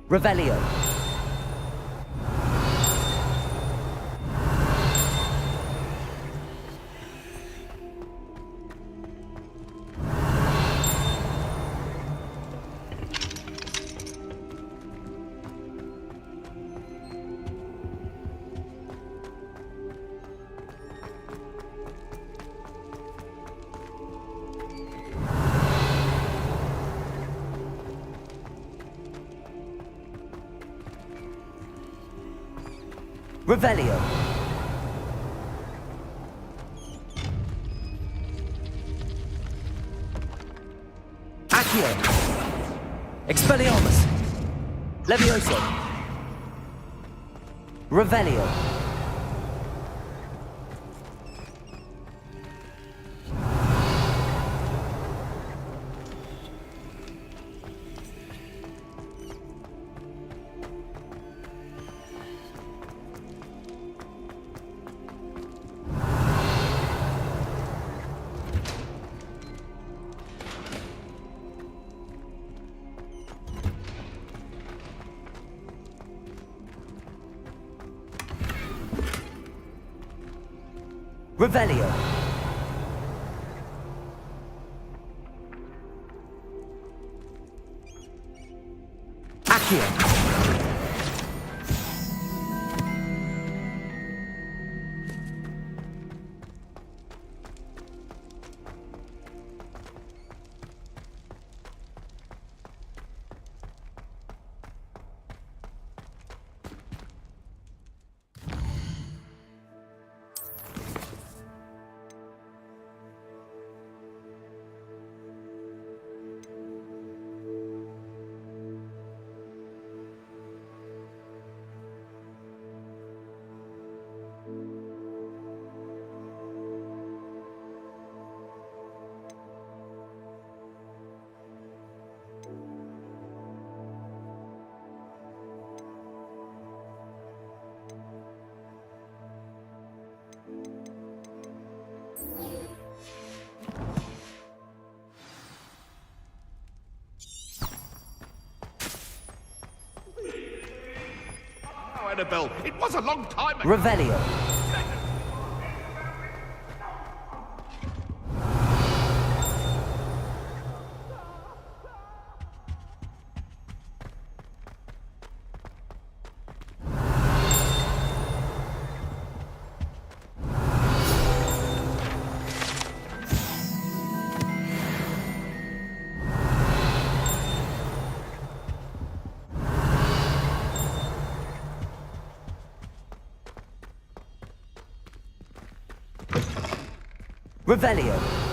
Revelio. Revelio. Accio. Expelliarmus. Levioso. Revelio. Revelio. Accio. Annabelle, it was a long time ago. Revelio. Revelio.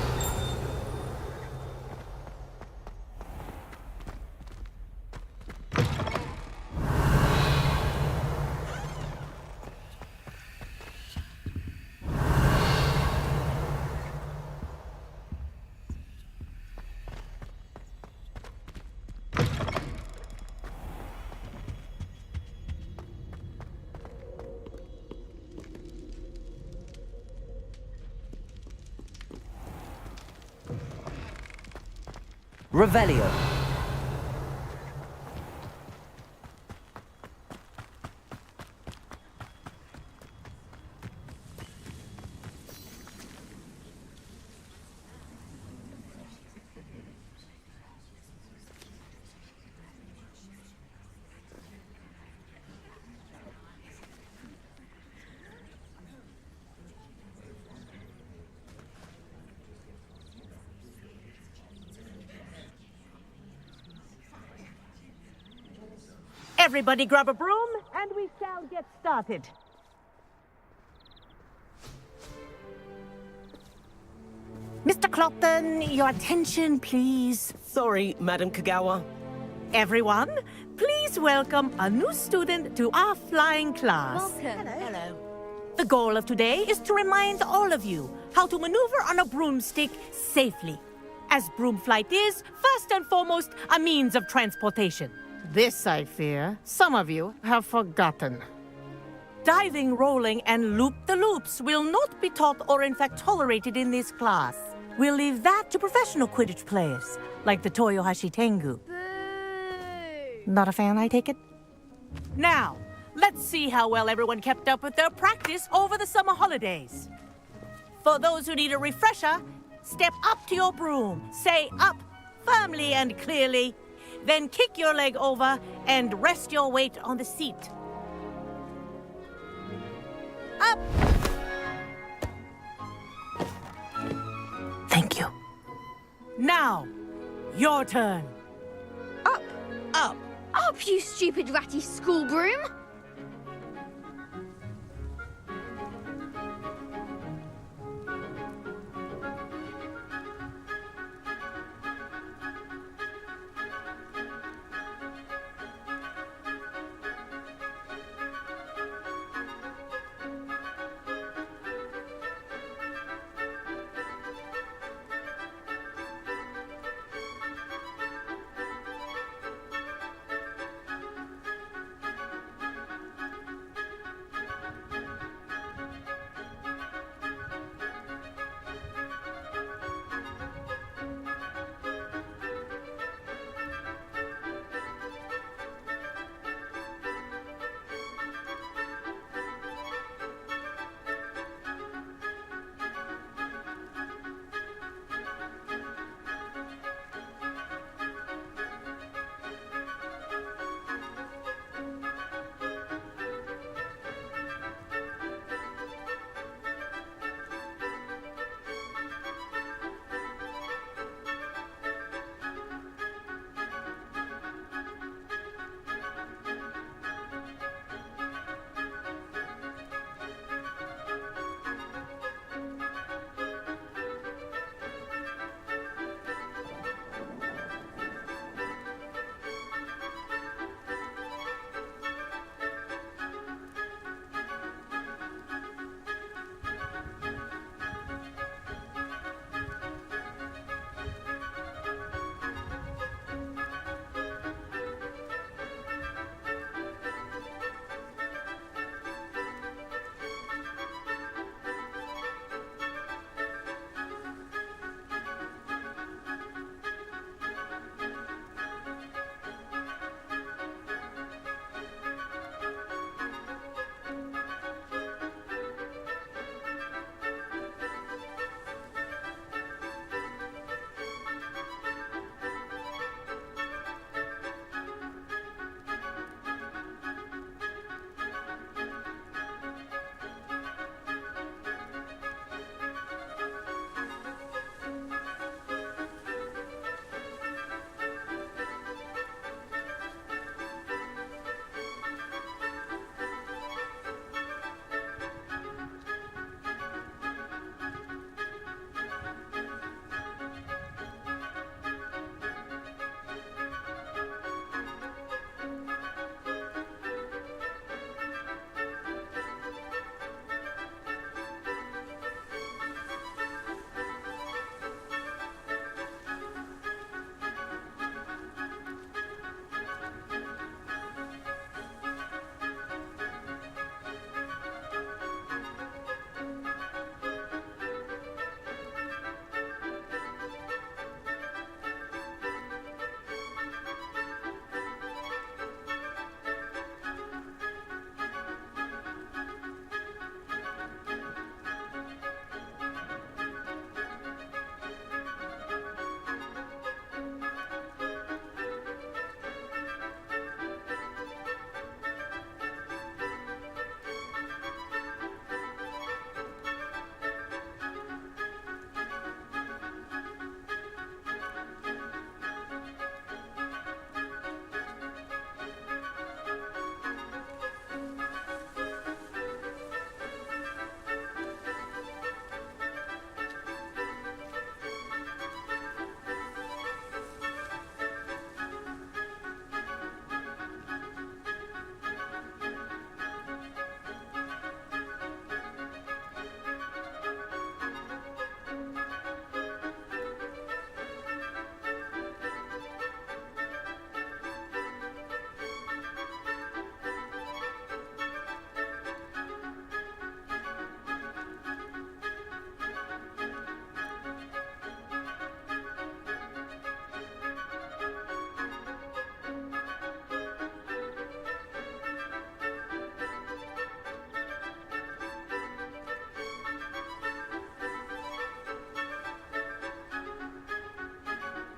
Revelio. Everybody grab a broom, and we shall get started. Mr. Clopton, your attention, please. Sorry, Madam Kagawa. Everyone, please welcome a new student to our flying class. Welcome. Hello. The goal of today is to remind all of you how to maneuver on a broomstick safely, as broom flight is, first and foremost, a means of transportation. This, I fear, some of you have forgotten. Diving, rolling, and loop-the-loops will not be taught or in fact tolerated in this class. We'll leave that to professional Quidditch players, like the Toyohashi Tengu. Boo! Not a fan, I take it? Now, let's see how well everyone kept up with their practice over the summer holidays. For those who need a refresher, step up to your broom, say up firmly and clearly, then kick your leg over and rest your weight on the seat. Up! Thank you. Now, your turn. Up! Up! Up, you stupid ratty school broom!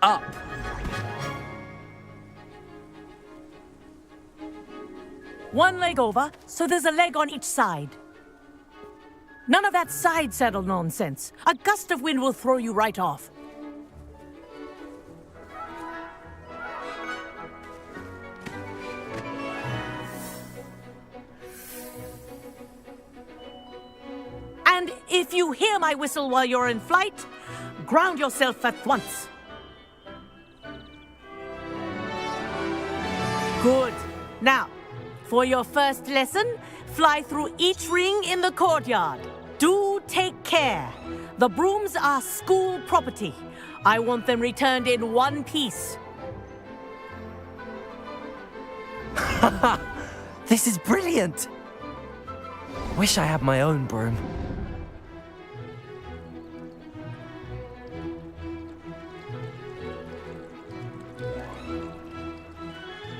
up. One leg over, so there's a leg on each side. None of that side saddle nonsense. A gust of wind will throw you right off. And if you hear my whistle while you're in flight, ground yourself at once. Good. Now, for your first lesson, fly through each ring in the courtyard. Do take care. The brooms are school property. I want them returned in one piece. This is brilliant. Wish I had my own broom.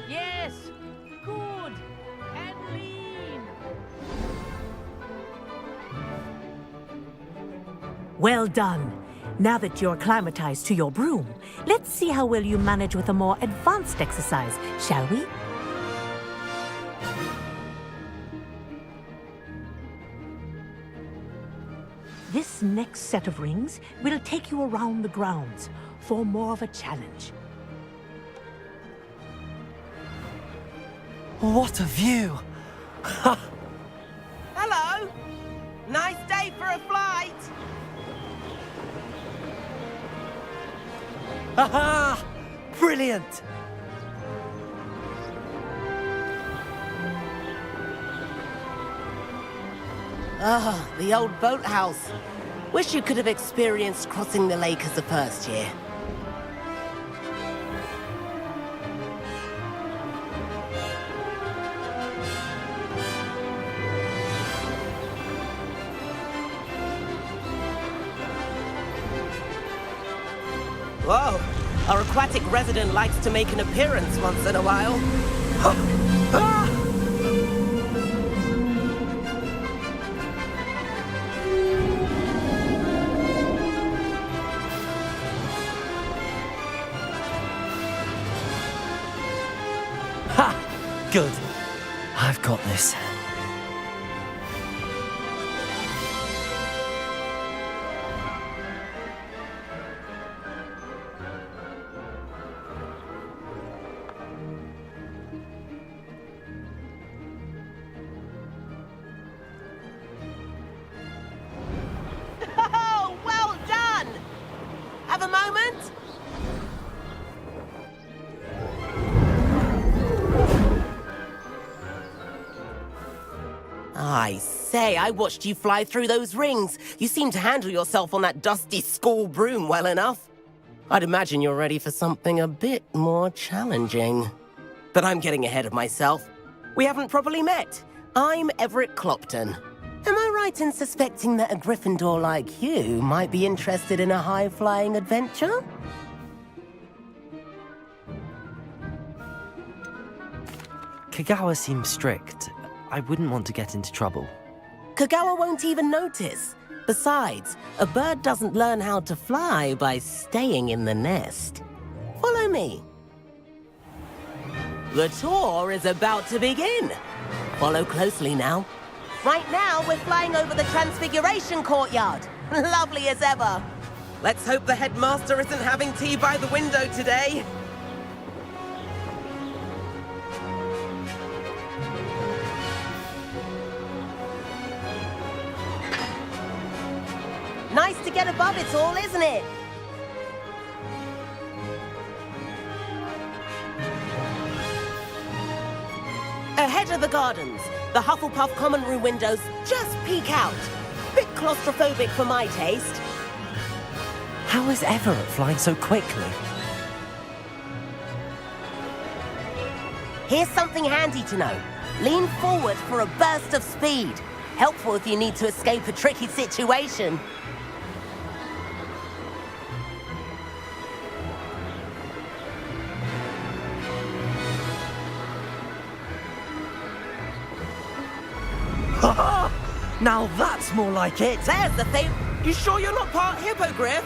Yes, good and lean. Well done. Now that you're acclimatized to your broom, let's see how well you manage with a more advanced exercise, shall we? This next set of rings will take you around the grounds for more of a challenge. What a view! Hello! Nice day for a flight! Aha! Brilliant! Ah, the old boathouse. Wish you could have experienced crossing the lake as a first year. Whoa, our aquatic resident likes to make an appearance once in a while. Ha! Good. I've got this. Oh, well done! Have a moment? I say, I watched you fly through those rings. You seem to handle yourself on that dusty school broom well enough. I'd imagine you're ready for something a bit more challenging. But I'm getting ahead of myself. We haven't properly met. I'm Everett Clopton. Am I right in suspecting that a Gryffindor like you might be interested in a high-flying adventure? Kagawa seems strict. I wouldn't want to get into trouble. Kagawa won't even notice. Besides, a bird doesn't learn how to fly by staying in the nest. Follow me. The tour is about to begin. Follow closely now. Right now, we're flying over the Transfiguration Courtyard. Lovely as ever. Let's hope the headmaster isn't having tea by the window today. Nice to get above it all, isn't it? Ahead of the gardens, the Hufflepuff common room windows just peek out. Bit claustrophobic for my taste. How is Everett flying so quickly? Here's something handy to know. Lean forward for a burst of speed. Helpful if you need to escape a tricky situation. Now that's more like it! There's the thing. You sure you're not part hippogriff?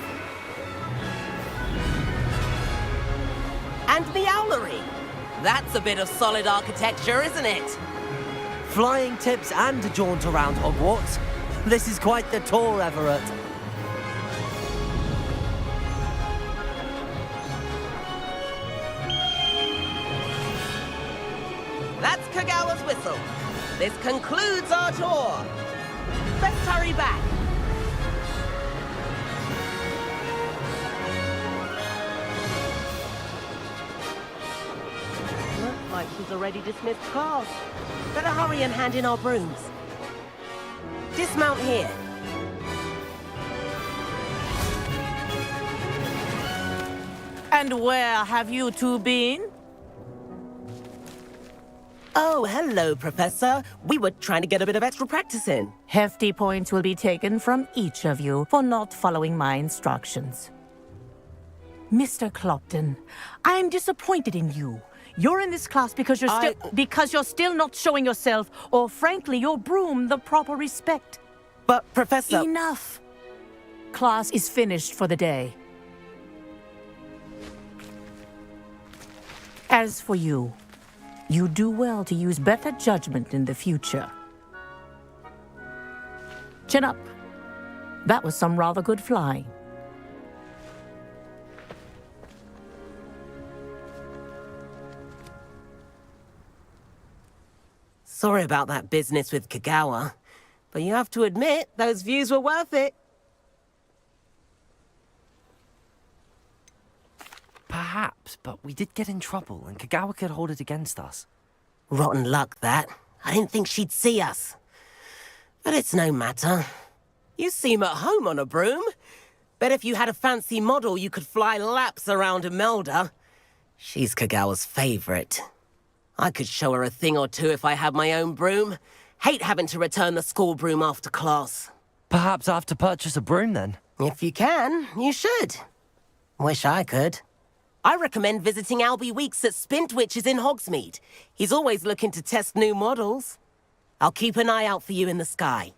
And the owlery. That's a bit of solid architecture, isn't it? Flying tips and a jaunt around Hogwarts. This is quite the tour, Everett. That's Kagawa's whistle. This concludes our tour. Let's hurry back. Looks like she's already dismissed class. Better hurry and hand in our brooms. Dismount here. And where have you two been? Oh, hello, Professor. We were trying to get a bit of extra practice in. Hefty points will be taken from each of you for not following my instructions. Mr. Clopton, I'm disappointed in you. You're in this class because you're still not showing yourself, or frankly, your broom, the proper respect. But, Professor... Enough. Class is finished for the day. As for you, you do well to use better judgment in the future. Chin up. That was some rather good flying. Sorry about that business with Kagawa, but you have to admit, those views were worth it. Perhaps, but we did get in trouble, and Kagawa could hold it against us. Rotten luck, that. I didn't think she'd see us. But it's no matter. You seem at home on a broom. Bet if you had a fancy model, you could fly laps around Imelda. She's Kagawa's favorite. I could show her a thing or two if I had my own broom. Hate having to return the school broom after class. Perhaps I have to purchase a broom, then? If you can, you should. Wish I could. I recommend visiting Albie Weeks at Spintwitches in Hogsmeade. He's always looking to test new models. I'll keep an eye out for you in the sky.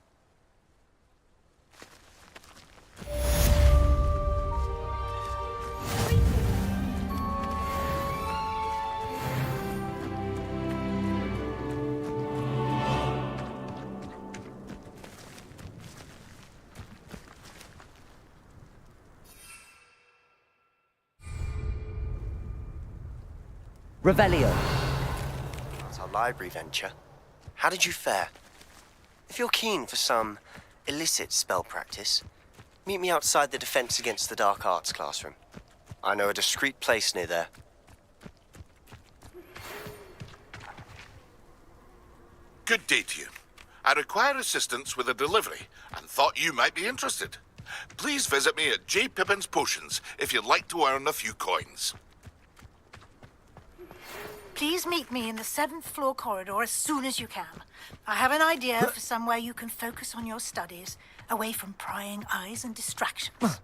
Revelio. That's our library venture. How did you fare? If you're keen for some illicit spell practice, meet me outside the Defense Against the Dark Arts classroom. I know a discreet place near there. Good day to you. I require assistance with a delivery and thought you might be interested. Please visit me at J. Pippin's Potions if you'd like to earn a few coins. Please meet me in the 7th floor corridor as soon as you can. I have an idea for somewhere you can focus on your studies, away from prying eyes and distractions.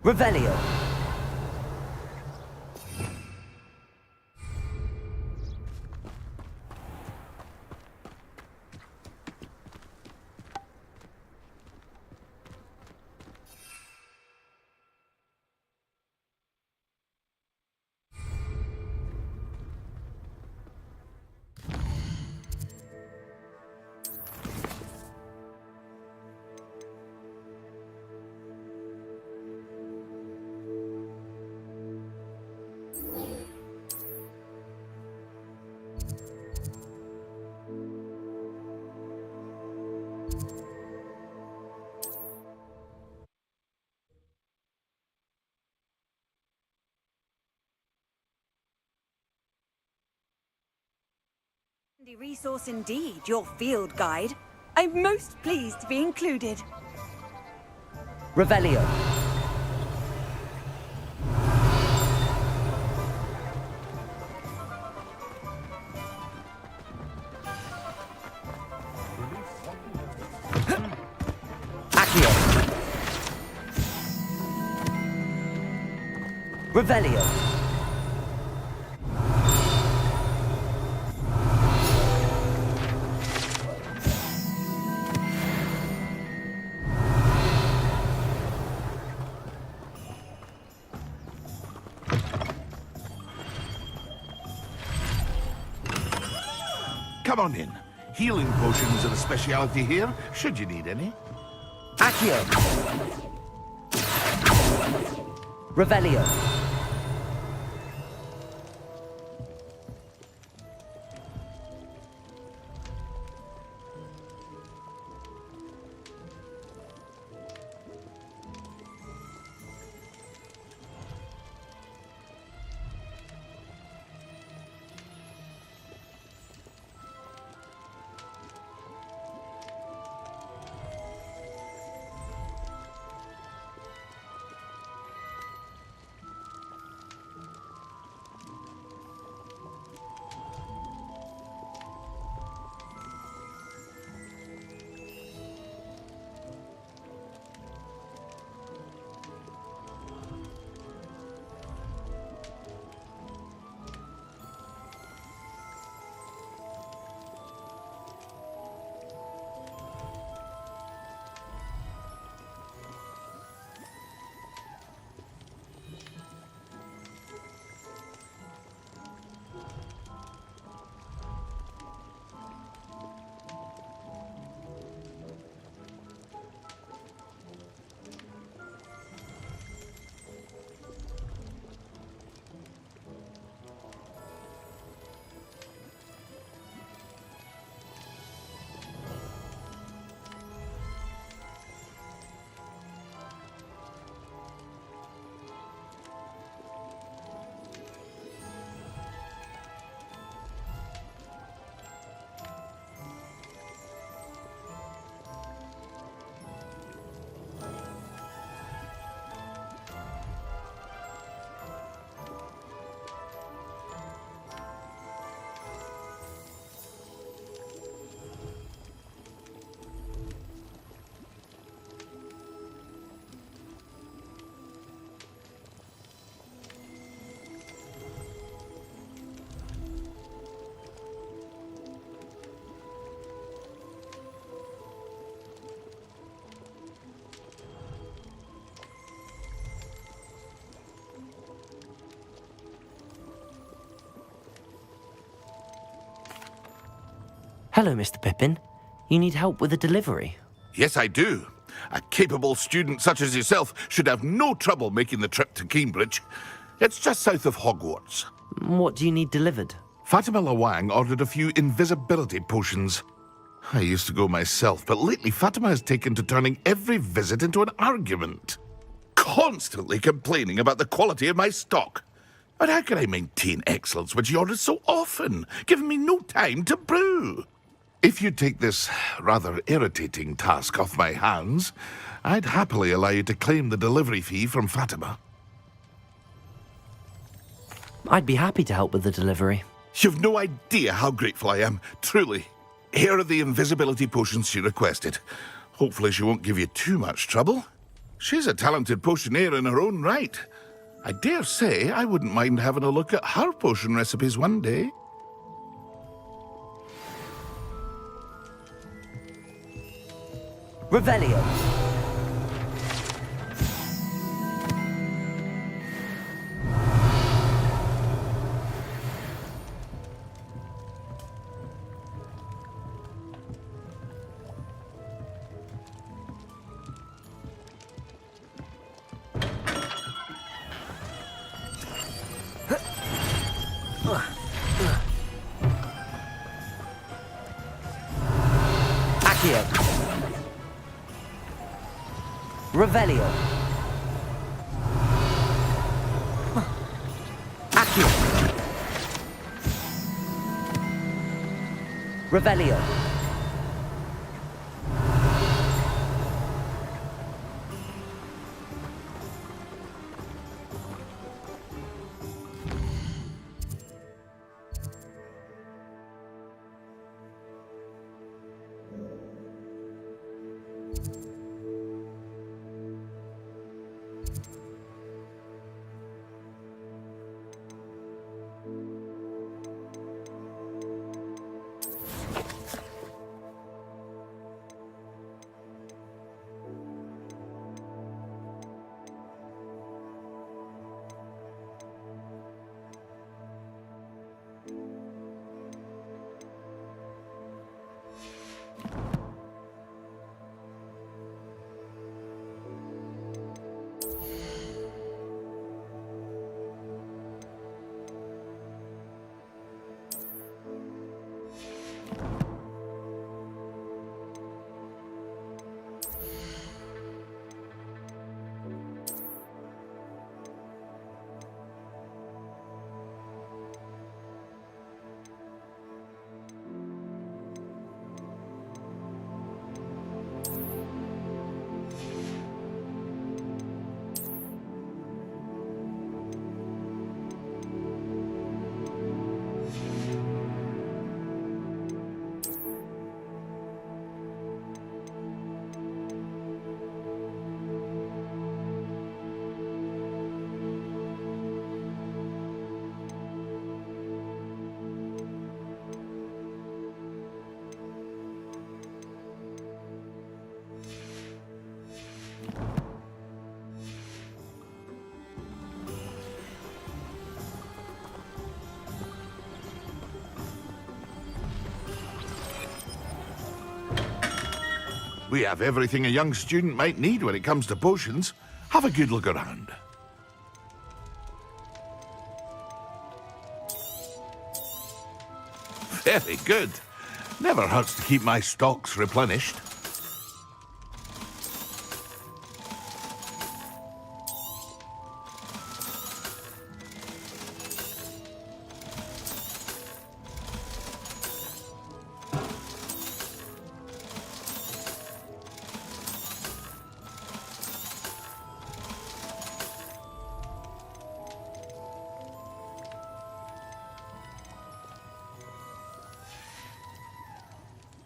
Revelio. Handy resource indeed, your field guide. I'm most pleased to be included. Revelio. Revelio. Come on in. Healing potions are a speciality here, should you need any. Accio. Revelio. Hello, Mr. Pippin. You need help with a delivery? Yes, I do. A capable student such as yourself should have no trouble making the trip to Cambridge. It's just south of Hogwarts. What do you need delivered? Fatima Lawang ordered a few invisibility potions. I used to go myself, but lately Fatima has taken to turning every visit into an argument. Constantly complaining about the quality of my stock. But how can I maintain excellence when she orders so often, giving me no time to brew? If you take this rather irritating task off my hands, I'd happily allow you to claim the delivery fee from Fatima. I'd be happy to help with the delivery. You've no idea how grateful I am, truly. Here are the invisibility potions she requested. Hopefully she won't give you too much trouble. She's a talented potioneer in her own right. I dare say I wouldn't mind having a look at her potion recipes one day. Revelio. Accio. Revelio. Accio. Revelio. We have everything a young student might need when it comes to potions. Have a good look around. Very good. Never hurts to keep my stocks replenished.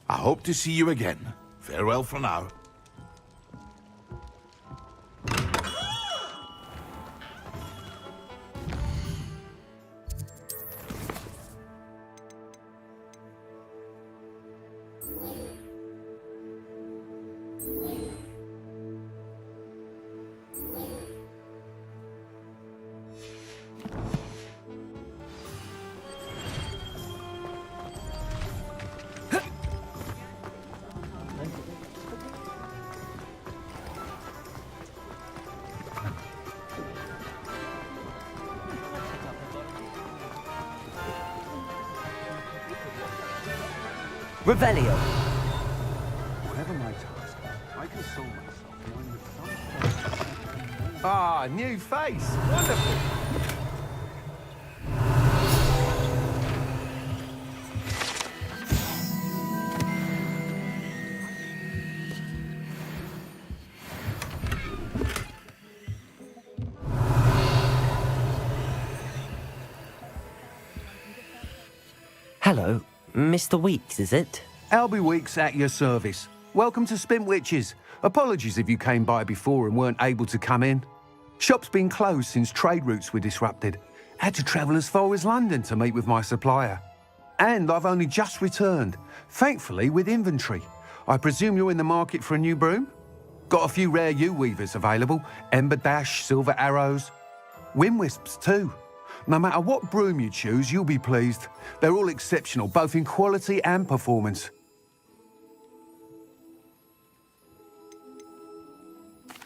I hope to see you again. Farewell for now. Revelio. Whatever my task, I console myself knowing that some... Ah, new face! Wonderful! Hello, Mr. Weeks, is it? Albie Weeks at your service. Welcome to Spintwitches. Apologies if you came by before and weren't able to come in. Shop's been closed since trade routes were disrupted. Had to travel as far as London to meet with my supplier. And I've only just returned, thankfully with inventory. I presume you're in the market for a new broom? Got a few rare yew-weavers available. Ember Dash, Silver Arrows. Wind Wisps too. No matter what broom you choose, you'll be pleased. They're all exceptional, both in quality and performance.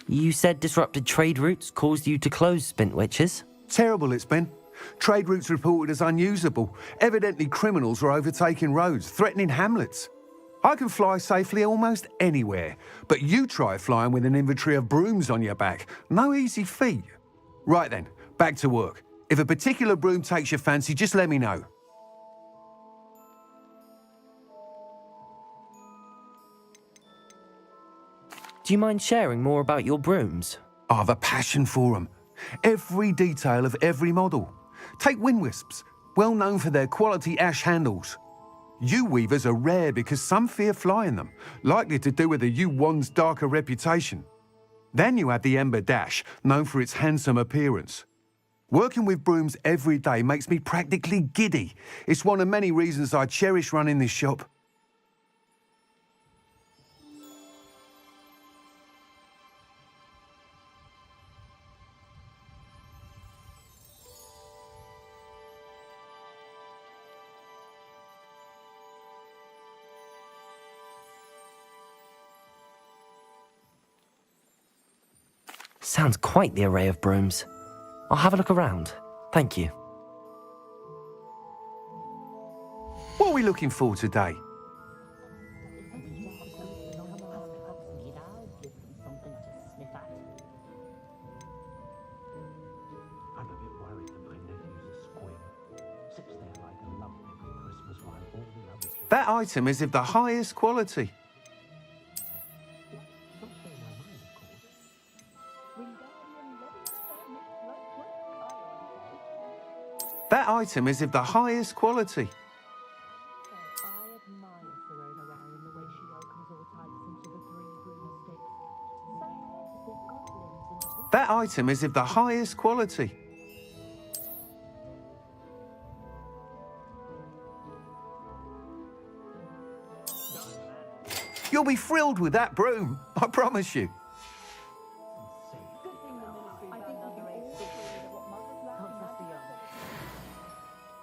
You said disrupted trade routes caused you to close Spintwitches? Terrible it's been. Trade routes reported as unusable. Evidently criminals were overtaking roads, threatening hamlets. I can fly safely almost anywhere, but you try flying with an inventory of brooms on your back. No easy feat. Right then, back to work. If a particular broom takes your fancy, just let me know. Do you mind sharing more about your brooms? I have a passion for them. Every detail of every model. Take Wind Wisps, well known for their quality ash handles. Yew-weavers are rare because some fear flying them, likely to do with the yew-wand's darker reputation. Then you have the Ember Dash, known for its handsome appearance. Working with brooms every day makes me practically giddy. It's one of many reasons I cherish running this shop. Sounds quite the array of brooms. I'll have a look around. Thank you. What are we looking for today? That item is of the highest quality. That item is of the highest quality. That item is of the highest quality. You'll be thrilled with that broom, I promise you.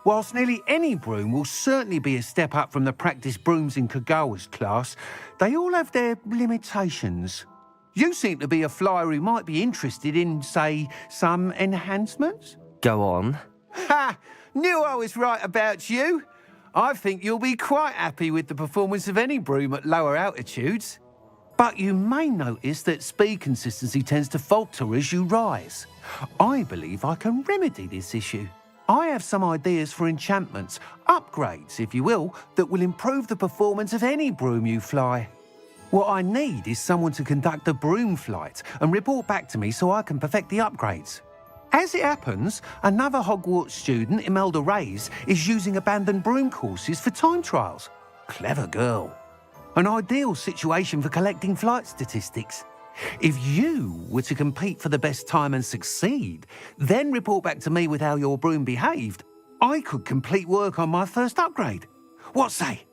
Whilst nearly any broom will certainly be a step up from the practice brooms in Kagawa's class, they all have their limitations. You seem to be a flyer who might be interested in, say, some enhancements? Go on. Ha! Knew I was right about you. I think you'll be quite happy with the performance of any broom at lower altitudes. But you may notice that speed consistency tends to falter as you rise. I believe I can remedy this issue. I have some ideas for enchantments, upgrades, if you will, that will improve the performance of any broom you fly. What I need is someone to conduct a broom flight and report back to me so I can perfect the upgrades. As it happens, another Hogwarts student, Imelda Reyes, is using abandoned broom courses for time trials. Clever girl. An ideal situation for collecting flight statistics. If you were to compete for the best time and succeed, then report back to me with how your broom behaved, I could complete work on my first upgrade. What say?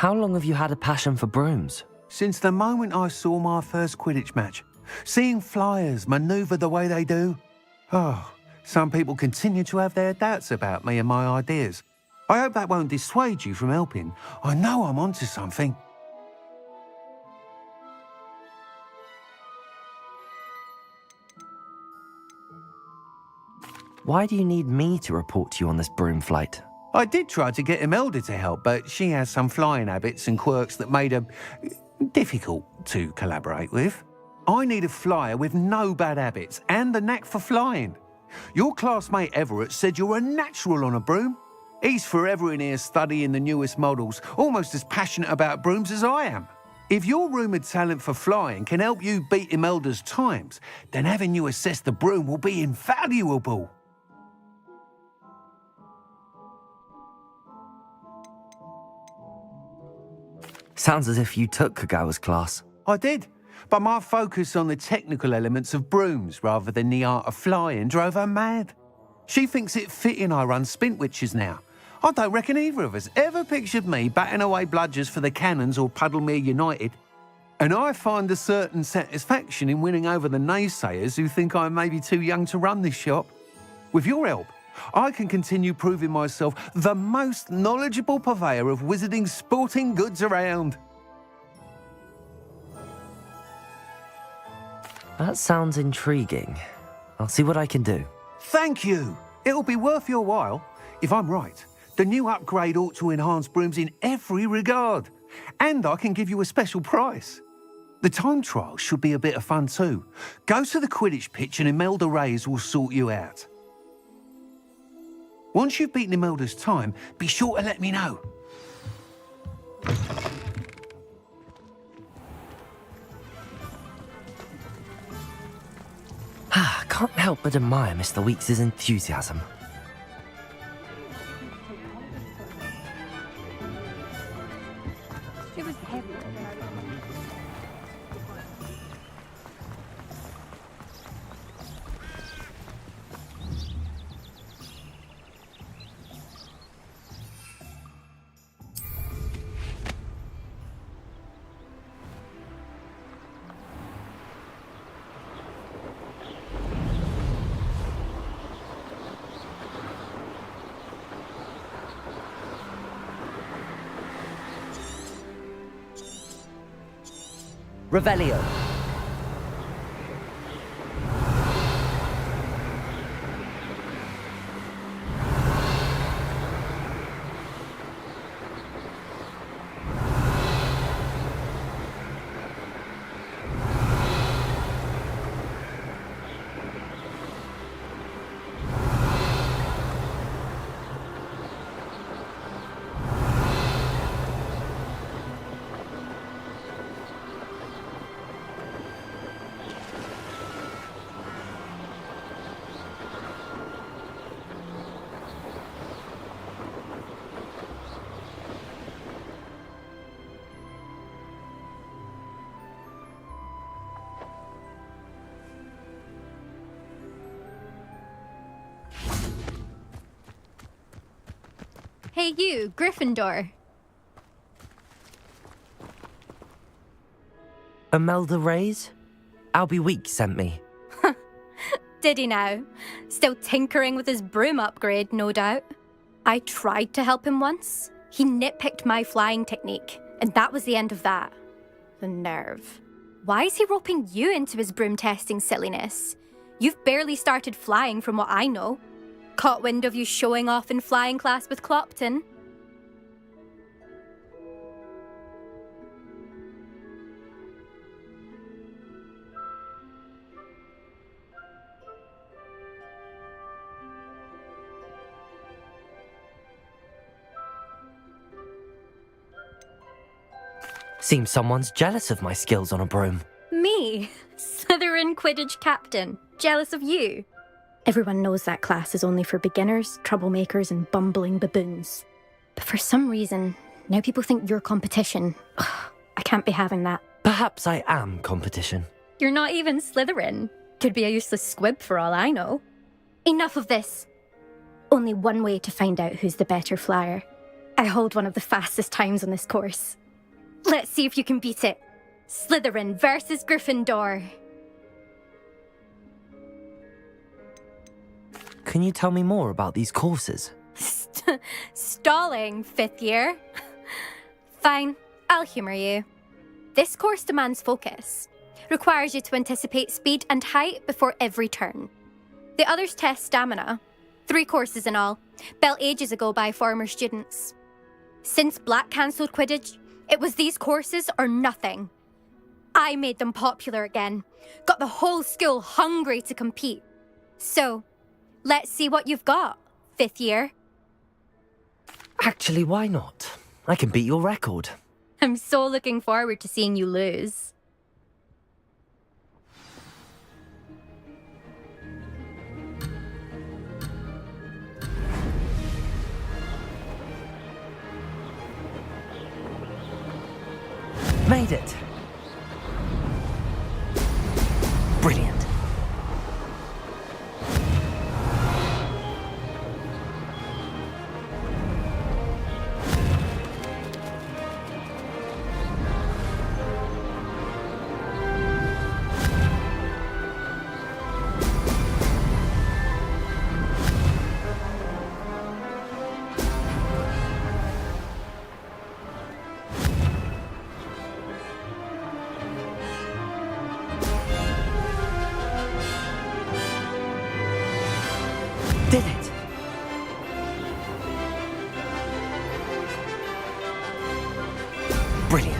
How long have you had a passion for brooms? Since the moment I saw my first Quidditch match. Seeing flyers manoeuvre the way they do. Oh, some people continue to have their doubts about me and my ideas. I hope that won't dissuade you from helping. I know I'm onto something. Why do you need me to report to you on this broom flight? I did try to get Imelda to help, but she has some flying habits and quirks that made her difficult to collaborate with. I need a flyer with no bad habits and the knack for flying. Your classmate Everett said you're a natural on a broom. He's forever in here studying the newest models, almost as passionate about brooms as I am. If your rumoured talent for flying can help you beat Imelda's times, then having you assess the broom will be invaluable. Sounds as if you took Kagawa's class. I did, but my focus on the technical elements of brooms rather than the art of flying drove her mad. She thinks it fitting I run Spintwitches now. I don't reckon either of us ever pictured me batting away bludgers for the Cannons or Puddlemere United. And I find a certain satisfaction in winning over the naysayers who think I may be too young to run this shop. With your help, I can continue proving myself the most knowledgeable purveyor of wizarding sporting goods around. That sounds intriguing. I'll see what I can do. Thank you. It'll be worth your while. If I'm right, the new upgrade ought to enhance brooms in every regard. And I can give you a special price. The time trial should be a bit of fun too. Go to the Quidditch pitch and Imelda Reyes will sort you out. Once you've beaten Imelda's time, be sure to let me know. Can't help but admire Mr. Weeks' enthusiasm. It was heavy. Revelio. Hey you, Gryffindor. Imelda Reyes? Albie Week sent me. Did he now? Still tinkering with his broom upgrade, no doubt. I tried to help him once. He nitpicked my flying technique, and that was the end of that. The nerve. Why is he roping you into his broom testing silliness? You've barely started flying from what I know. Caught wind of you showing off in flying class with Clopton. Seems someone's jealous of my skills on a broom. Me? Slytherin Quidditch captain. Jealous of you? Everyone knows that class is only for beginners, troublemakers, and bumbling baboons. But for some reason, now people think you're competition. Ugh, I can't be having that. Perhaps I am competition. You're not even Slytherin. Could be a useless squib for all I know. Enough of this. Only one way to find out who's the better flyer. I hold one of the fastest times on this course. Let's see if you can beat it. Slytherin versus Gryffindor. Can you tell me more about these courses? Stalling, 5th year. Fine, I'll humour you. This course demands focus. Requires you to anticipate speed and height before every turn. The others test stamina. 3 courses in all, built ages ago by former students. Since Black cancelled Quidditch, it was these courses or nothing. I made them popular again. Got the whole school hungry to compete. So, let's see what you've got, 5th year. Actually, why not? I can beat your record. I'm so looking forward to seeing you lose. Made it. Brilliant. Did it! Brilliant.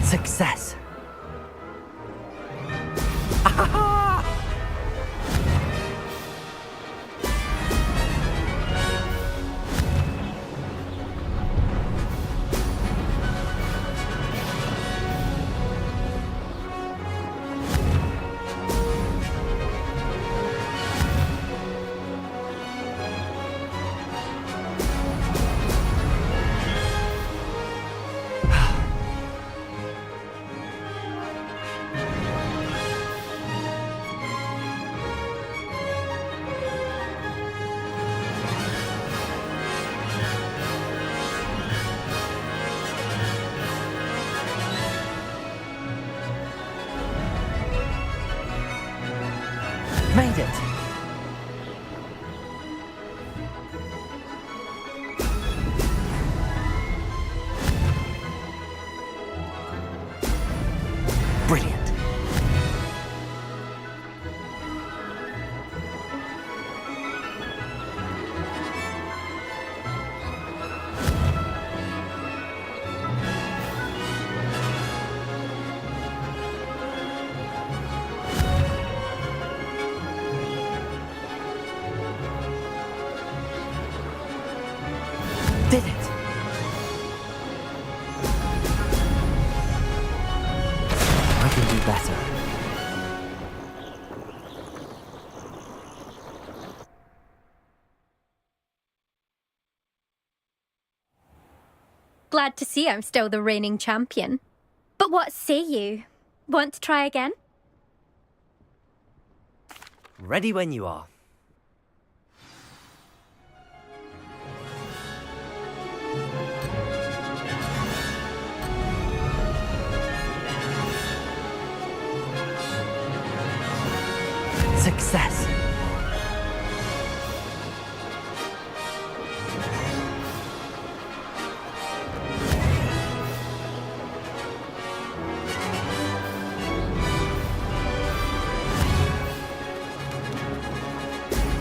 Success. Made it. Brilliant. Did it. I can do better. Glad to see I'm still the reigning champion. But what say you? Want to try again? Ready when you are. Success.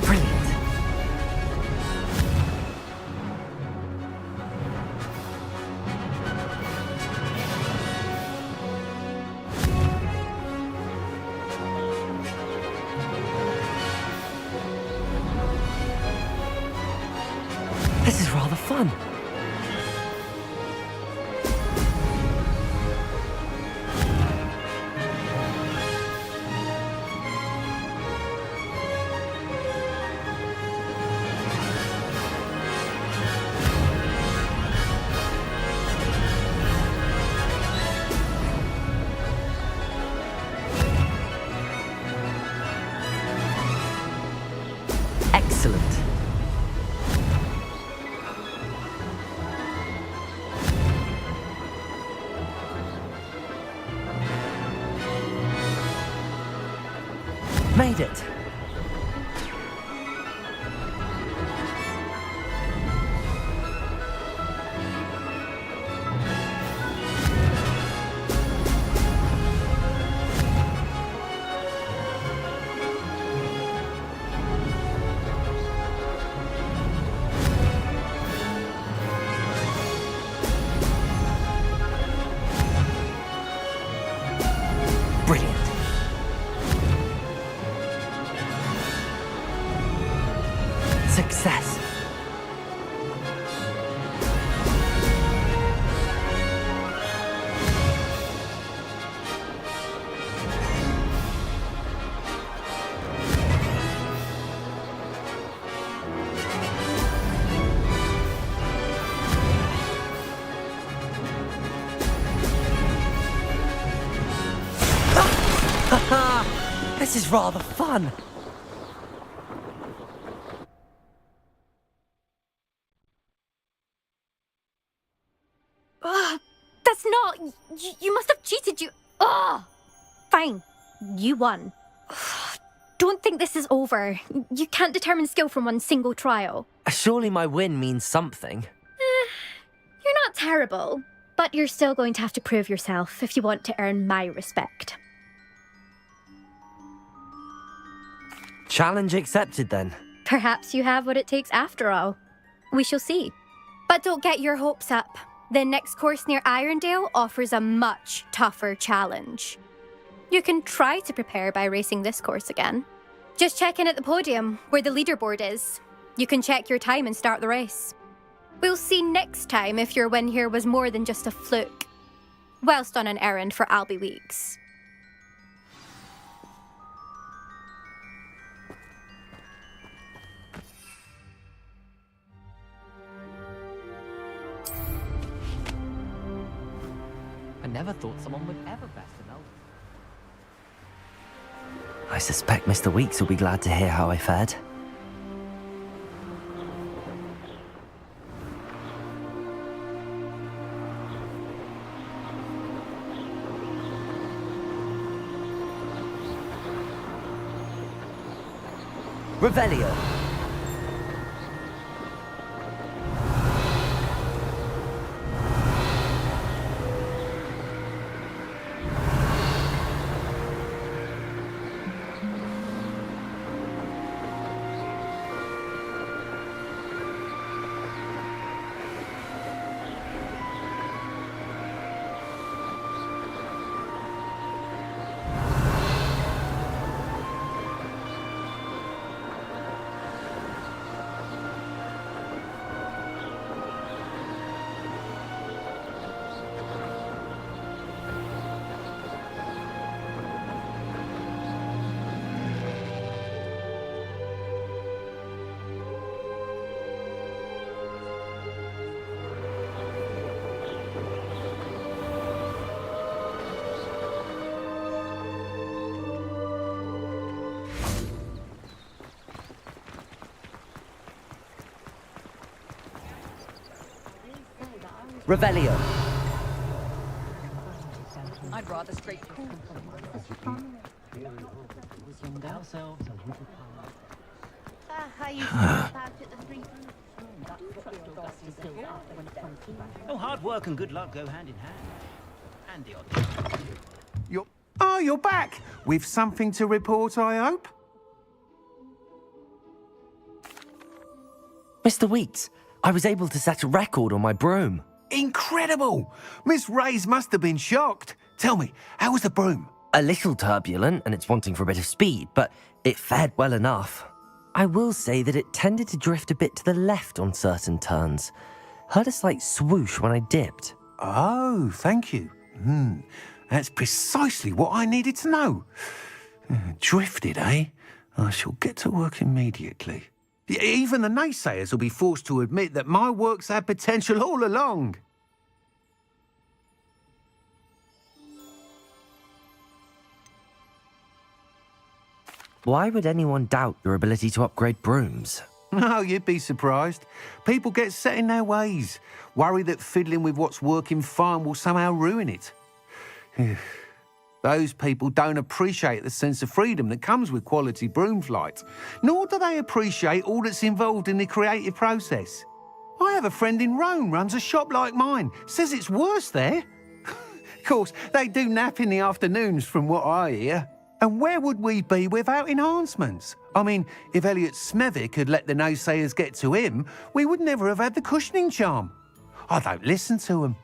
Brilliant. This is rather fun. Excellent. Made it. Brilliant. Success. This is rather fun. That's not... You must have cheated, you... Ugh! Fine. You won. Don't think this is over. You can't determine skill from one single trial. Surely my win means something. You're not terrible, but you're still going to have to prove yourself if you want to earn my respect. Challenge accepted then. Perhaps you have what it takes after all. We shall see. But don't get your hopes up. The next course near Irondale offers a much tougher challenge. You can try to prepare by racing this course again. Just check in at the podium, where the leaderboard is. You can check your time and start the race. We'll see next time if your win here was more than just a fluke. Whilst on an errand for Albie Weeks. I never thought someone would ever best an elder. I suspect Mr. Weeks will be glad to hear how I fared. Revelio. Revelio. I'd rather straight cool. Oh, hard work and good luck go hand in hand. And the odd. You're back! With something to report, I hope? Mr. Weeks, I was able to set a record on my broom. Incredible! Miss Reyes must have been shocked. Tell me, how was the broom? A little turbulent and it's wanting for a bit of speed, but it fared well enough. I will say that it tended to drift a bit to the left on certain turns. Heard a slight swoosh when I dipped. Oh, thank you. That's precisely what I needed to know. Drifted, eh? I shall get to work immediately. Even the naysayers will be forced to admit that my work's had potential all along. Why would anyone doubt your ability to upgrade brooms? Oh, you'd be surprised. People get set in their ways, worry that fiddling with what's working fine will somehow ruin it. Those people don't appreciate the sense of freedom that comes with quality broom flight, nor do they appreciate all that's involved in the creative process. I have a friend in Rome runs a shop like mine, says it's worse there. Of course, they do nap in the afternoons from what I hear. And where would we be without enhancements? I mean, if Elliot Smethwick had let the naysayers get to him, we would never have had the cushioning charm. I don't listen to them.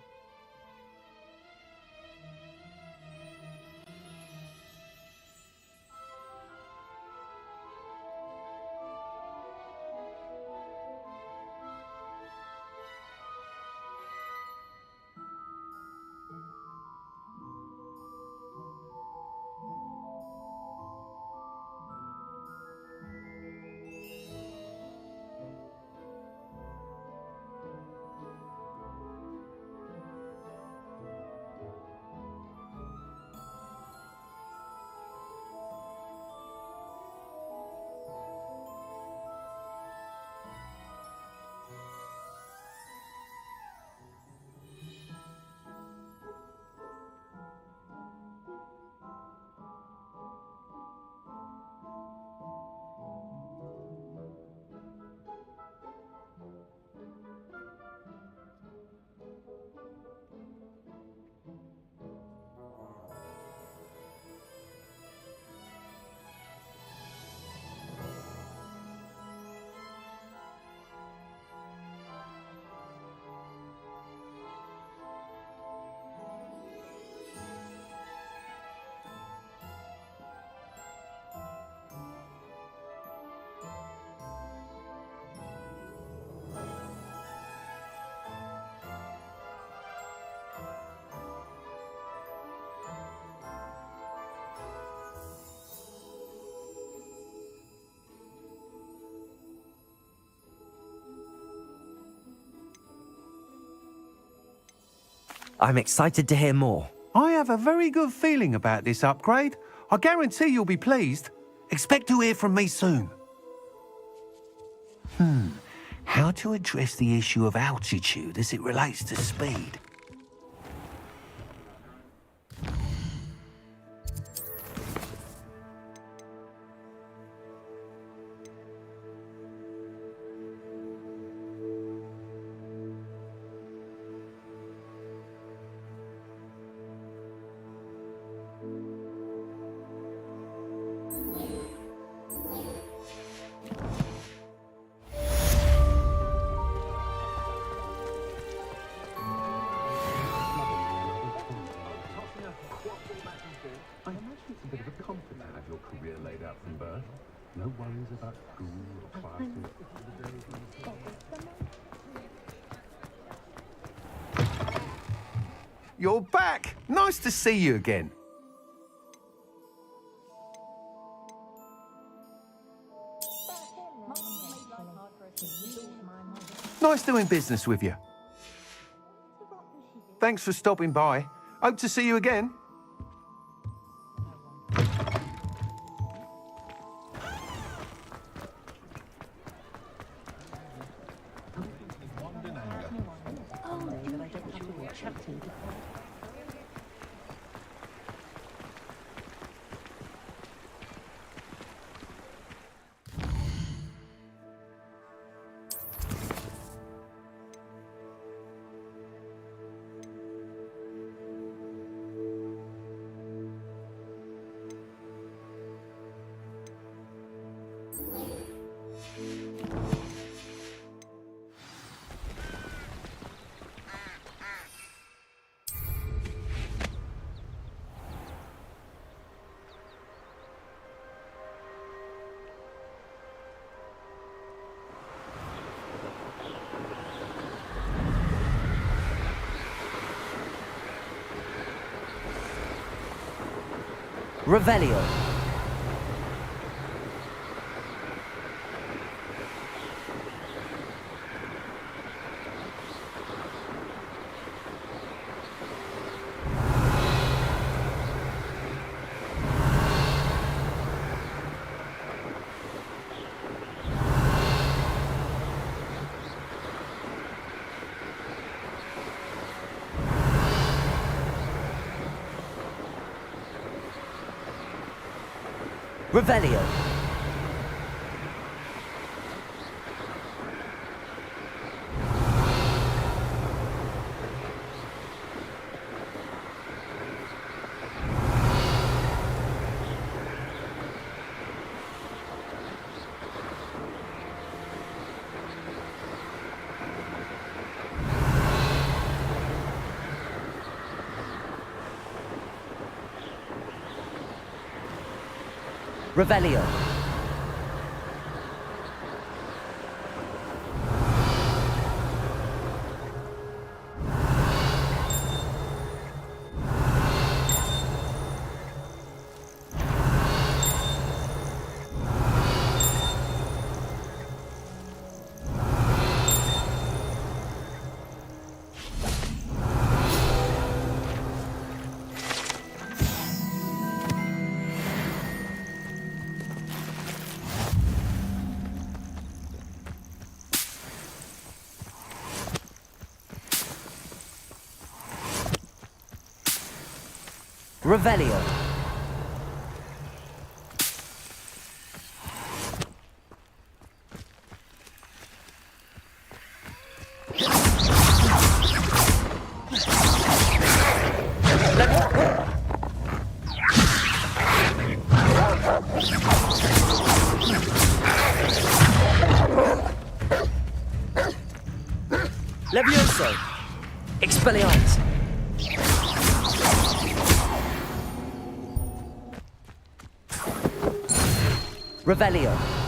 I'm excited to hear more. I have a very good feeling about this upgrade. I guarantee you'll be pleased. Expect to hear from me soon. How to address the issue of altitude as it relates to speed? bit of a comfort to have your career laid out from birth. No worries about school or classes. You're back! Nice to see you again. Nice doing business with you. Thanks for stopping by. Hope to see you again. Revelio. Revelio. Revelio. Revelio. Levioso. Expelliarmus. Revelio.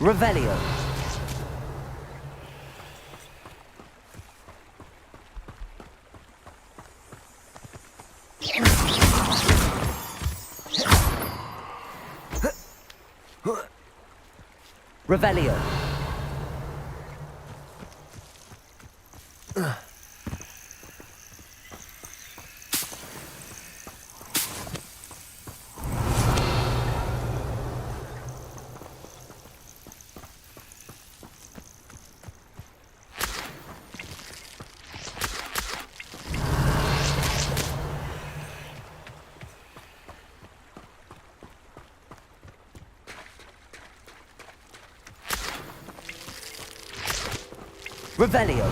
Revelio. Revelio. Revelio.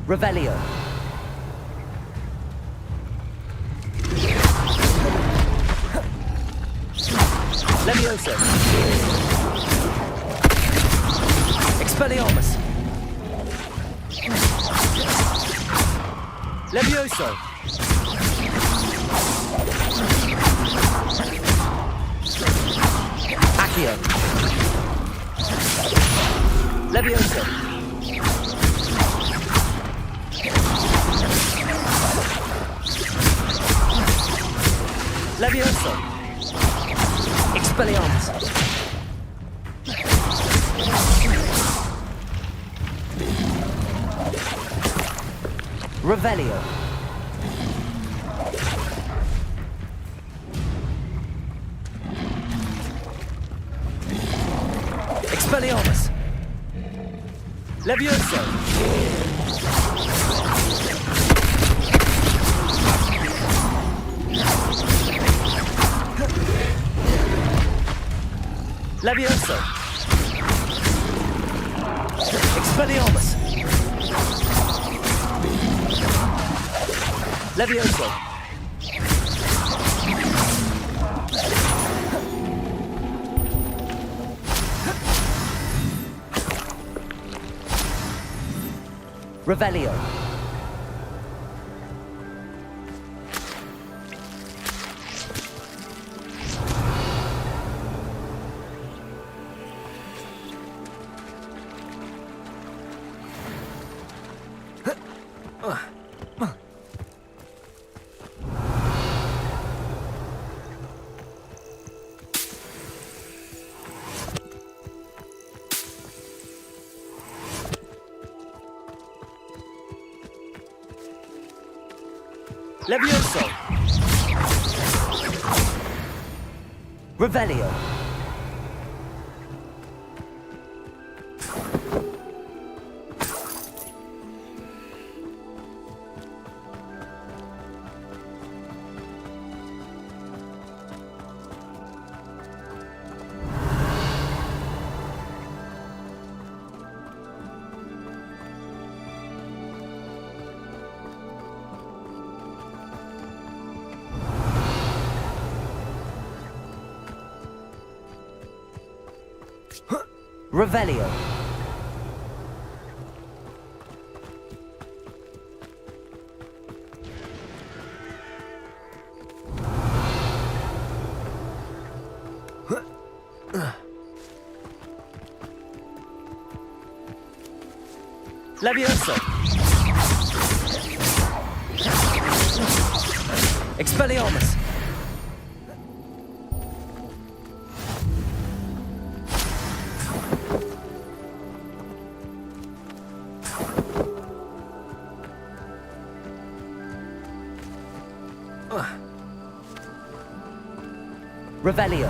Revelio. Levioso. Expelliarmus. Levioso. Accio. Levioso. Levioso. Expelliarmus. Revelio. Expelliarmus. Levioso. Levioso. Expelliarmus. Levioso. Revelio. Levioso. Revelio. Revelio. Levioso. Expelliarmus. Revelio.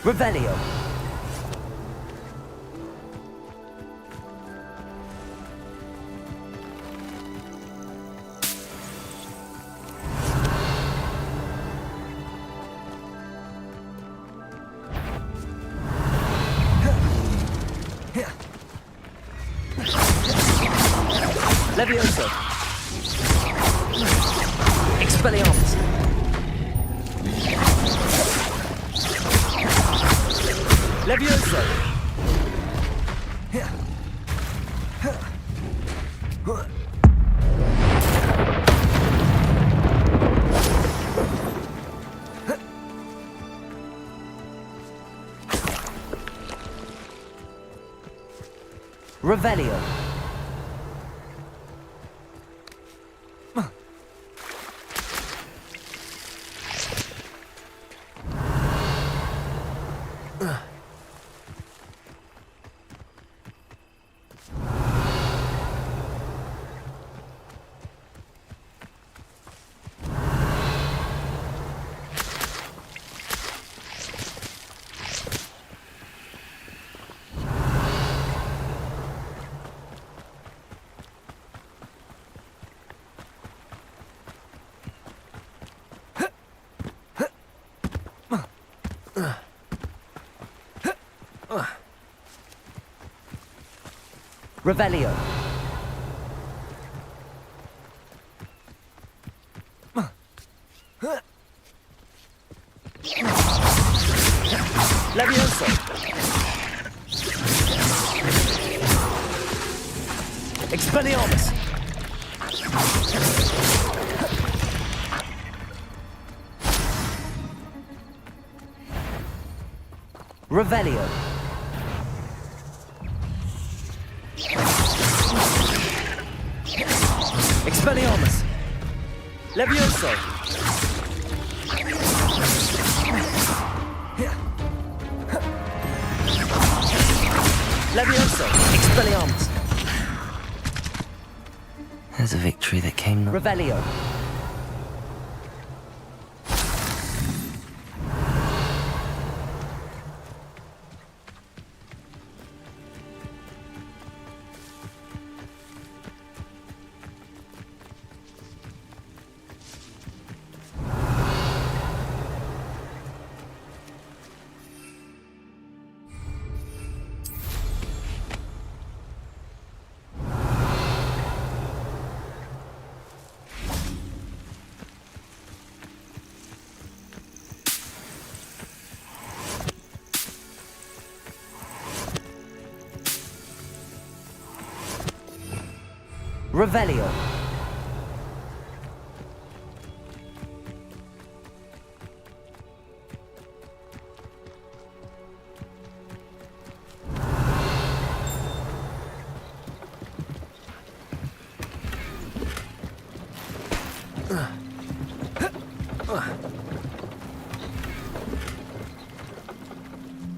Revelio. Levioso. Expelliarmus. Levioso. Revelio. Revelio. Levioso. Expelliarmus. Revelio. Expelliarmus. Levioso. Levioso. Expelliarmus. There's a victory that came not. Revelio. Revelio.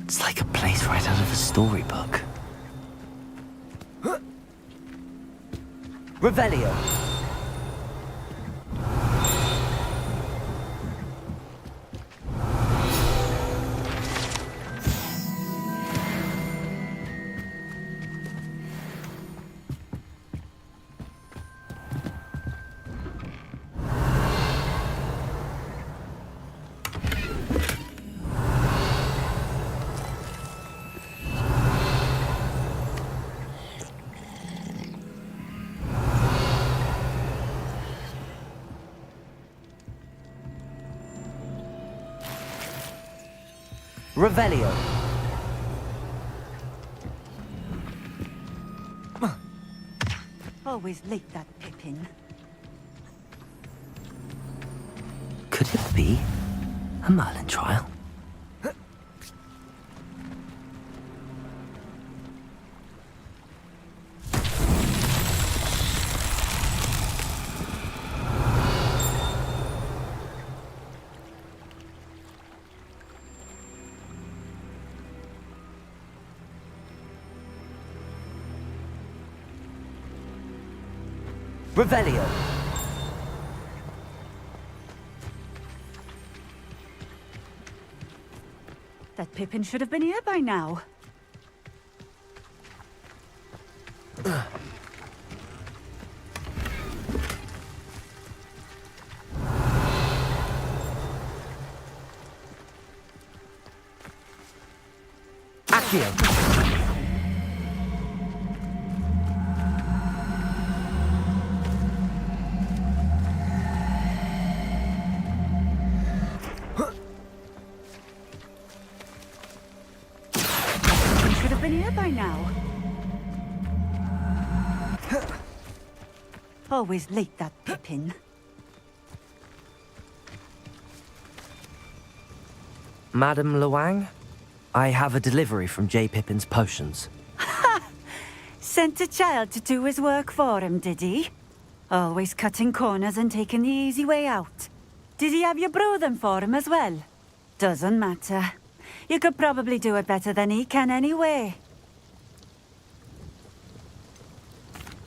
It's like a place right out of a storybook. Revelio. Revelio. Always late, that Pippin. Could it be a Merlin trial? Revelio. That Pippin should have been here by now. Accio. Should have been here by now. Always late, that Pippin. Madam Luang, I have a delivery from J. Pippin's potions. Sent a child to do his work for him, did he? Always cutting corners and taking the easy way out. Did he have you brew them for him as well? Doesn't matter. You could probably do it better than he can anyway.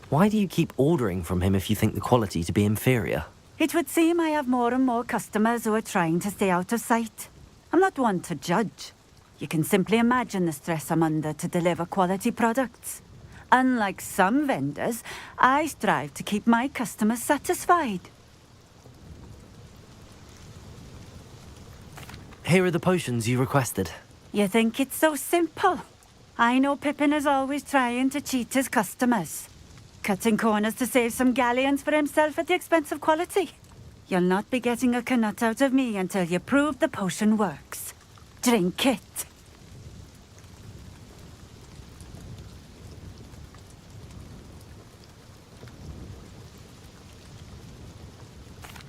Why do you keep ordering from him if you think the quality to be inferior? It would seem I have more and more customers who are trying to stay out of sight. I'm not one to judge. You can simply imagine the stress I'm under to deliver quality products. Unlike some vendors, I strive to keep my customers satisfied. Here are the potions you requested. You think it's so simple? I know Pippin is always trying to cheat his customers. Cutting corners to save some galleons for himself at the expense of quality. You'll not be getting a canut out of me until you prove the potion works. Drink it.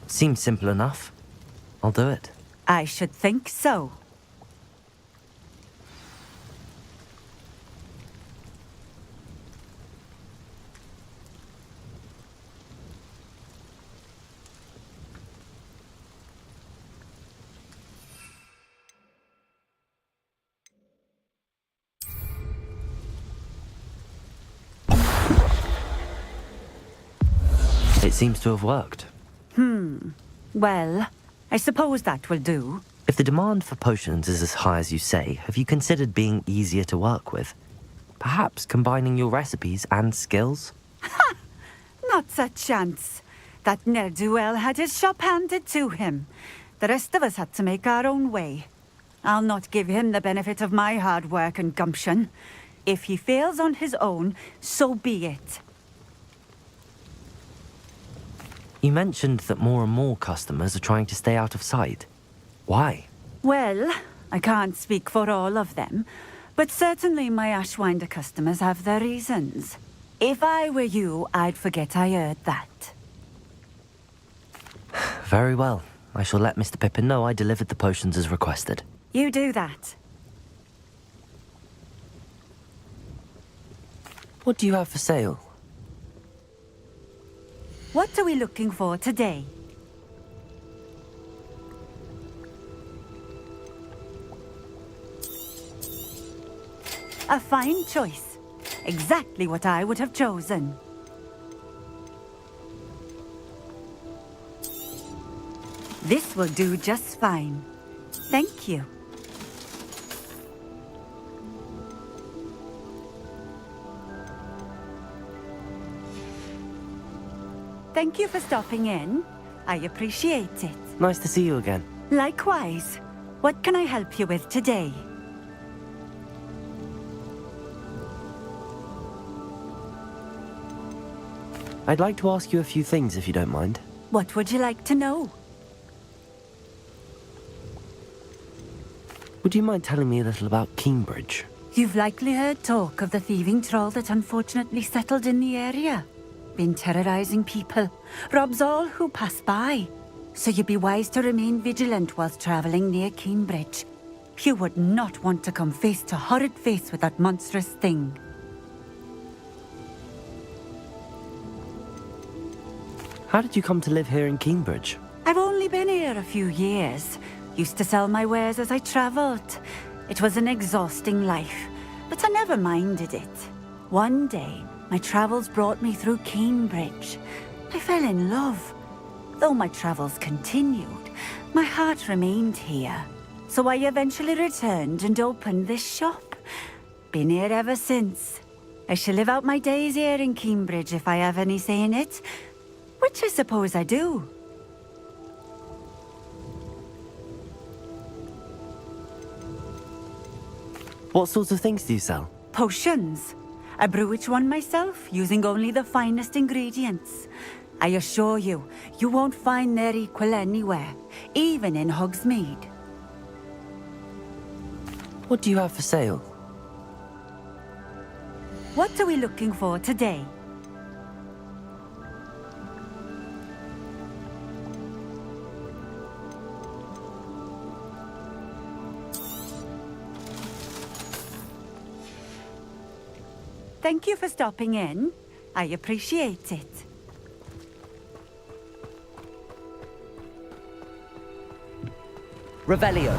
Seems simple enough. I'll do it. I should think so. It seems to have worked. Well, I suppose that will do. If the demand for potions is as high as you say, have you considered being easier to work with? Perhaps combining your recipes and skills? Not a chance. That ne'er-do-well had his shop handed to him. The rest of us had to make our own way. I'll not give him the benefit of my hard work and gumption. If he fails on his own, so be it. You mentioned that more and more customers are trying to stay out of sight. Why? Well, I can't speak for all of them, but certainly my Ashwinder customers have their reasons. If I were you, I'd forget I heard that. Very well. I shall let Mr. Pippin know I delivered the potions as requested. You do that. What do you have for sale? What are we looking for today? A fine choice. Exactly what I would have chosen. This will do just fine. Thank you. Thank you for stopping in. I appreciate it. Nice to see you again. Likewise. What can I help you with today? I'd like to ask you a few things if you don't mind. What would you like to know? Would you mind telling me a little about Cambridge? You've likely heard talk of the thieving troll that unfortunately settled in the area. Been terrorizing people, robs all who pass by. So you'd be wise to remain vigilant whilst traveling near Cambridge. You would not want to come face to horrid face with that monstrous thing. How did you come to live here in Cambridge? I've only been here a few years. Used to sell my wares as I travelled. It was an exhausting life, but I never minded it. One day, my travels brought me through Cambridge. I fell in love. Though my travels continued, my heart remained here. So I eventually returned and opened this shop. Been here ever since. I shall live out my days here in Cambridge if I have any say in it, which I suppose I do. What sorts of things do you sell? Potions. I brew each one myself, using only the finest ingredients. I assure you, you won't find their equal anywhere, even in Hogsmeade. What do you have for sale? What are we looking for today? Thank you for stopping in. I appreciate it. Revelio.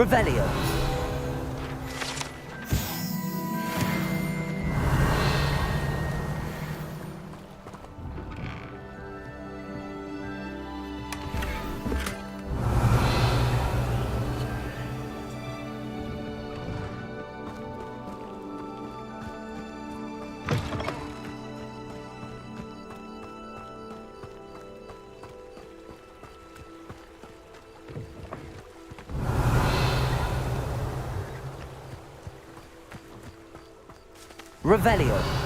Revelio. Revelio.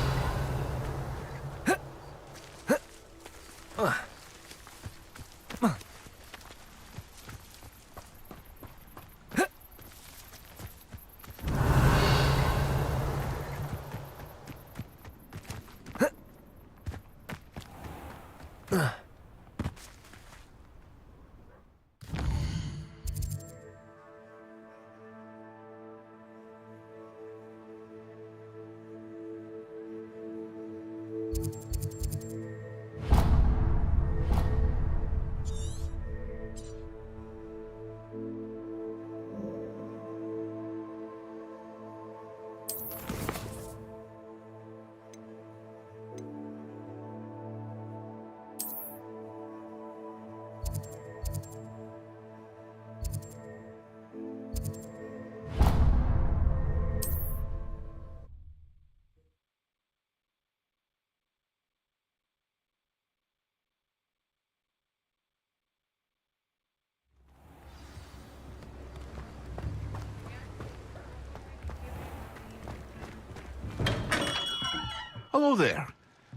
Hello there.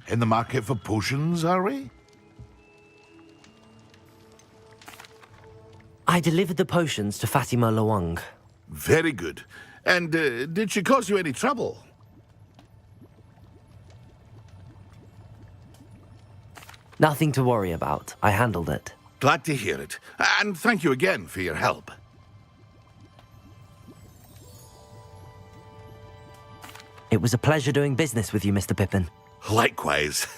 In the market for potions, are we? I delivered the potions to Fatima Lawang. Very good. And did she cause you any trouble? Nothing to worry about. I handled it. Glad to hear it. And thank you again for your help. It was a pleasure doing business with you, Mr. Pippin. Likewise.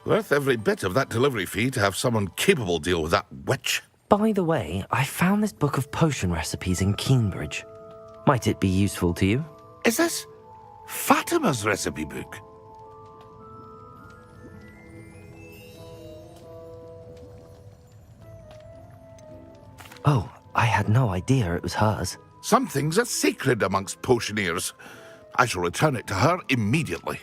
Worth every bit of that delivery fee to have someone capable deal with that witch. By the way, I found this book of potion recipes in Keenbridge. Might it be useful to you? Is this Fatima's recipe book? Oh, I had no idea it was hers. Some things are sacred amongst potioneers. I shall return it to her immediately.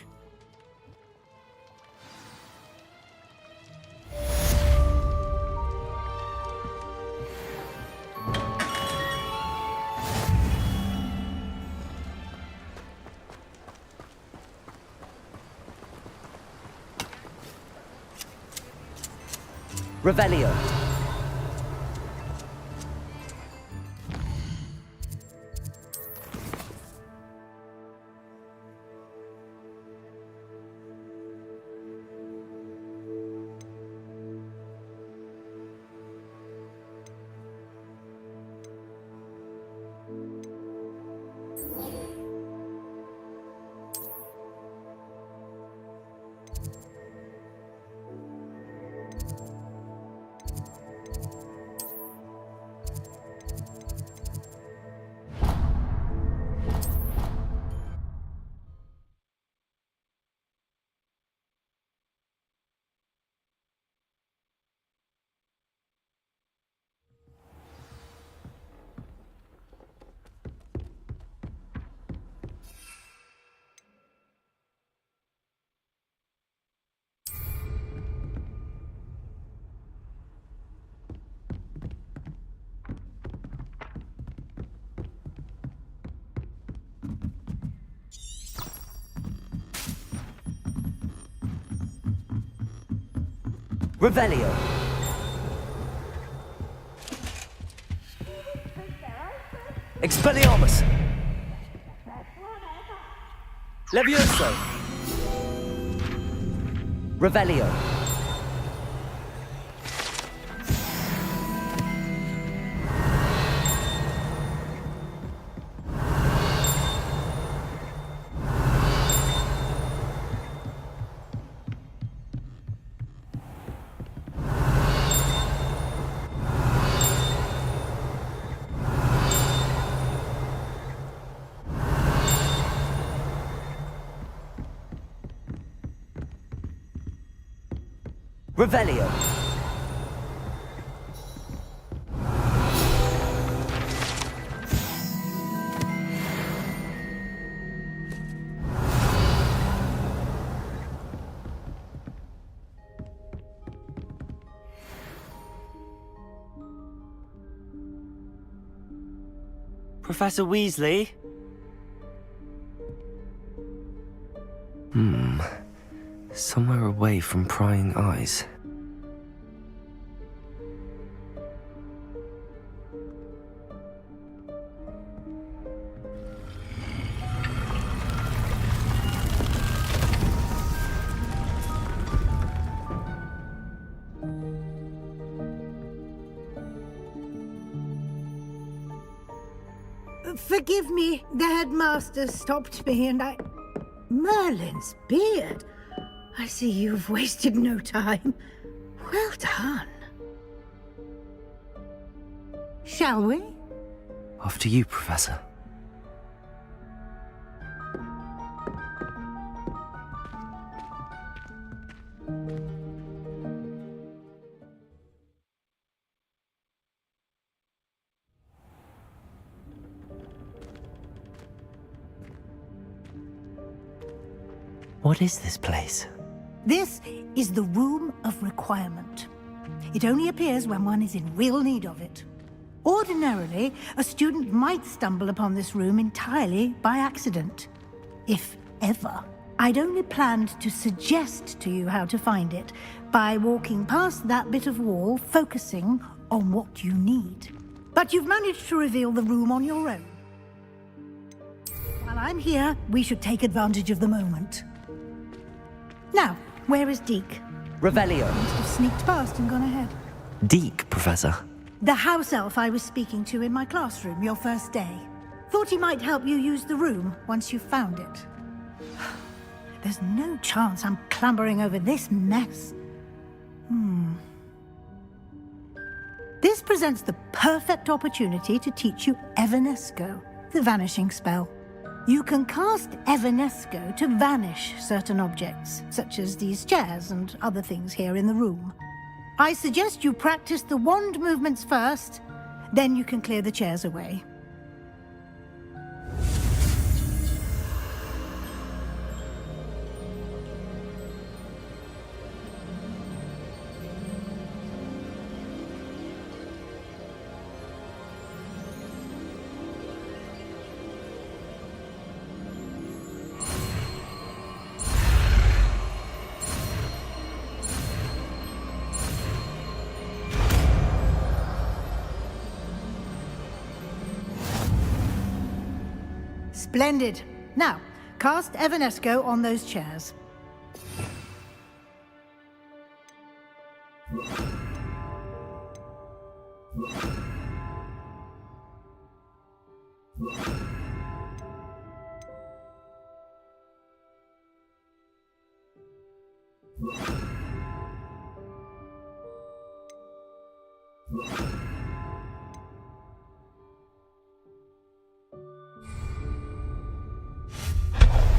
Revelio. Revelio. Expelliarmus. Levioso. Revelio. Revelio. Professor Weasley? Somewhere away from prying eyes. Forgive me, the headmaster stopped me and I... Merlin's beard. I see you've wasted no time. Well done. Shall we? After you, Professor. What is this place? This is the Room of Requirement. It only appears when one is in real need of it. Ordinarily, a student might stumble upon this room entirely by accident. If ever. I'd only planned to suggest to you how to find it by walking past that bit of wall, focusing on what you need. But you've managed to reveal the room on your own. While I'm here, we should take advantage of the moment. Now, where is Deke? Revelio. Must have sneaked past and gone ahead. Deke, Professor. The house elf I was speaking to in my classroom your first day. Thought he might help you use the room once you found it. There's no chance I'm clambering over this mess. This presents the perfect opportunity to teach you Evanesco, the vanishing spell. You can cast Evanesco to vanish certain objects, such as these chairs and other things here in the room. I suggest you practice the wand movements first, then you can clear the chairs away. Splendid. Now, cast Evanesco on those chairs.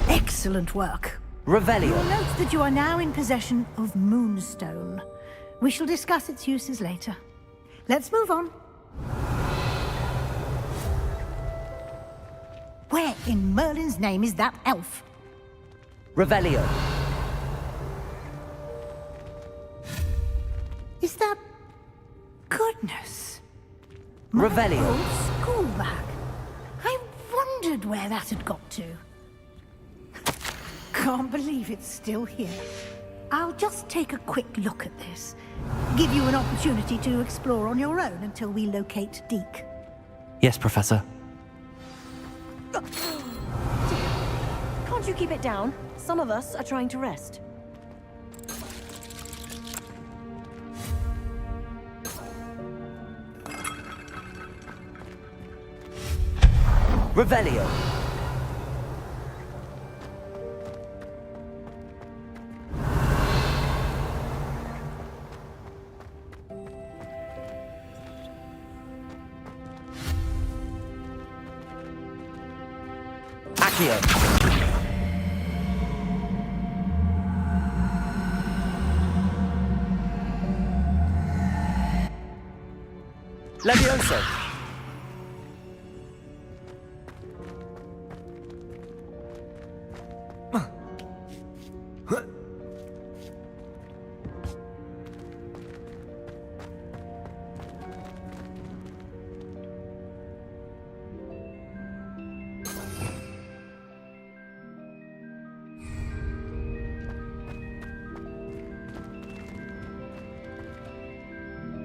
Excellent work. Revelio. You'll note that you are now in possession of Moonstone. We shall discuss its uses later. Let's move on. Where in Merlin's name is that elf? Revelio. Is that... Goodness. Revelio. My old school bag. I wondered where that had got to. Can't believe it's still here. I'll just take a quick look at this. Give you an opportunity to explore on your own until we locate Deke. Yes, Professor. Can't you keep it down? Some of us are trying to rest. Revelio. Accio. Levioso.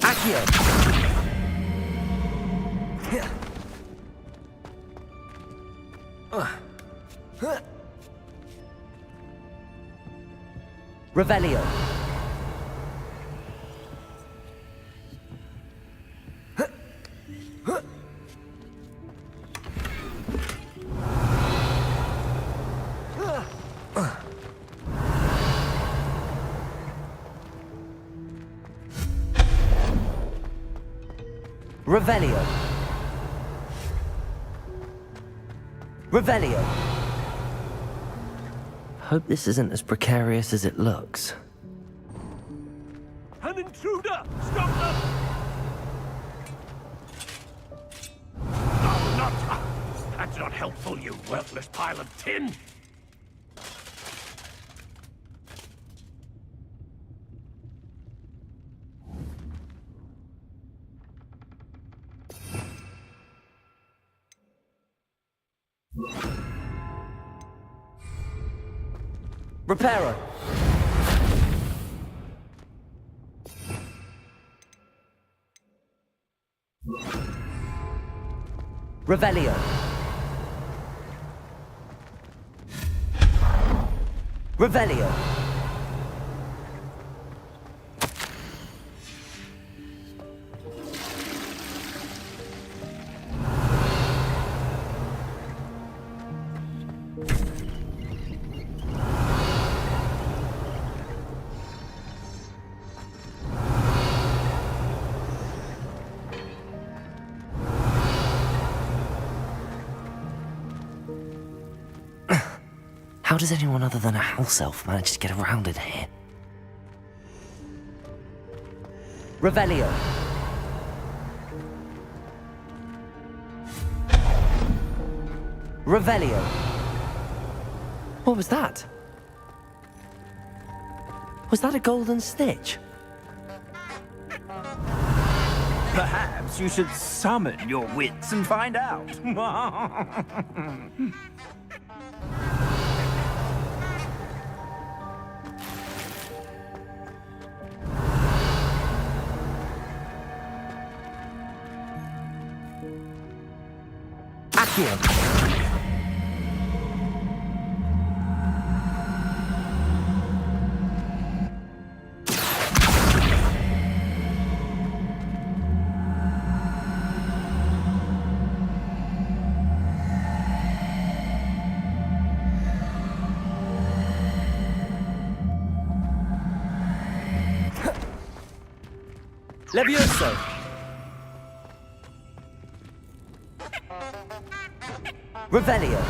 Accio. Revelio. Revelio. Revelio. Hope this isn't as precarious as it looks. An intruder! Stop them! No, not... That's not helpful, you worthless pile of tin! Reparo. Revelio. Revelio. How does anyone other than a house elf manage to get around in here? Revelio. Revelio. What was that? Was that a golden snitch? Perhaps you should summon your wits and find out. Accio. Levioso. Revelio.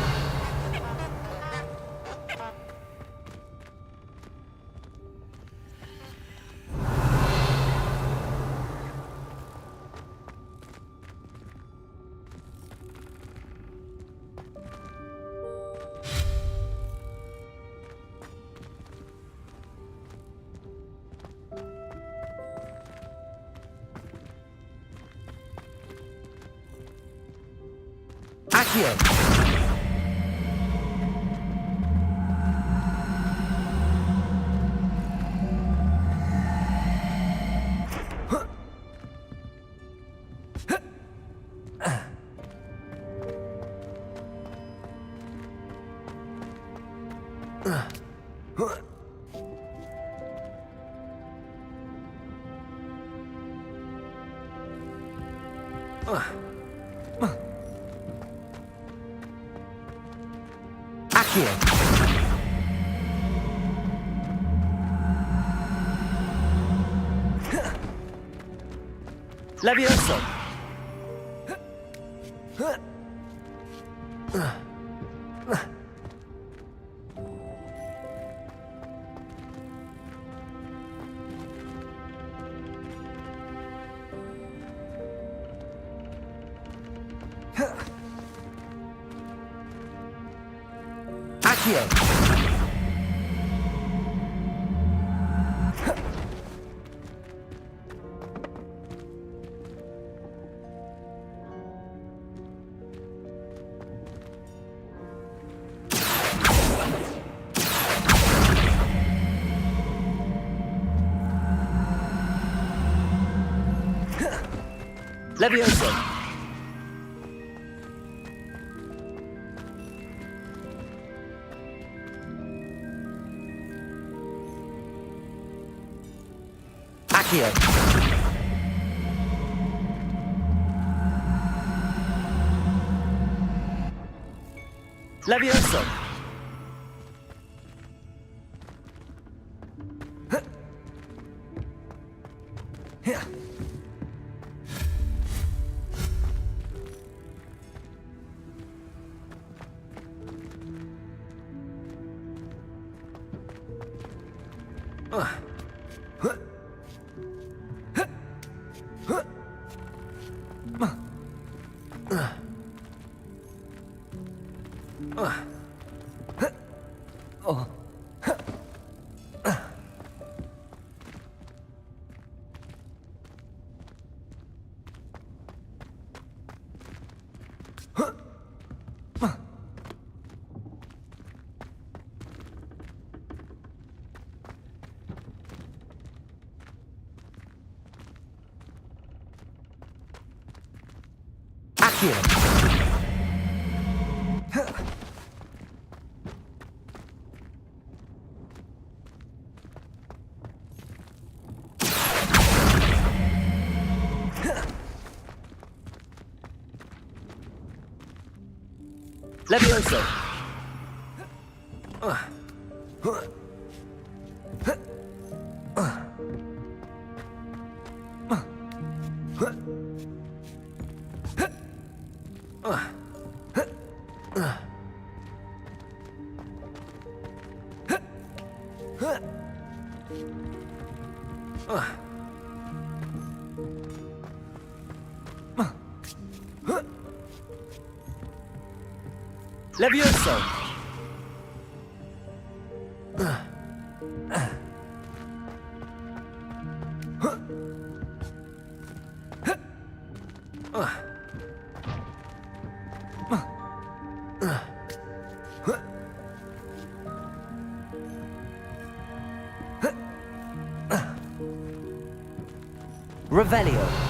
Accio. Accio. Levioso. Accio. Levioso. Accio. Levioso. Accio. Levioso. Levioso. Revelio.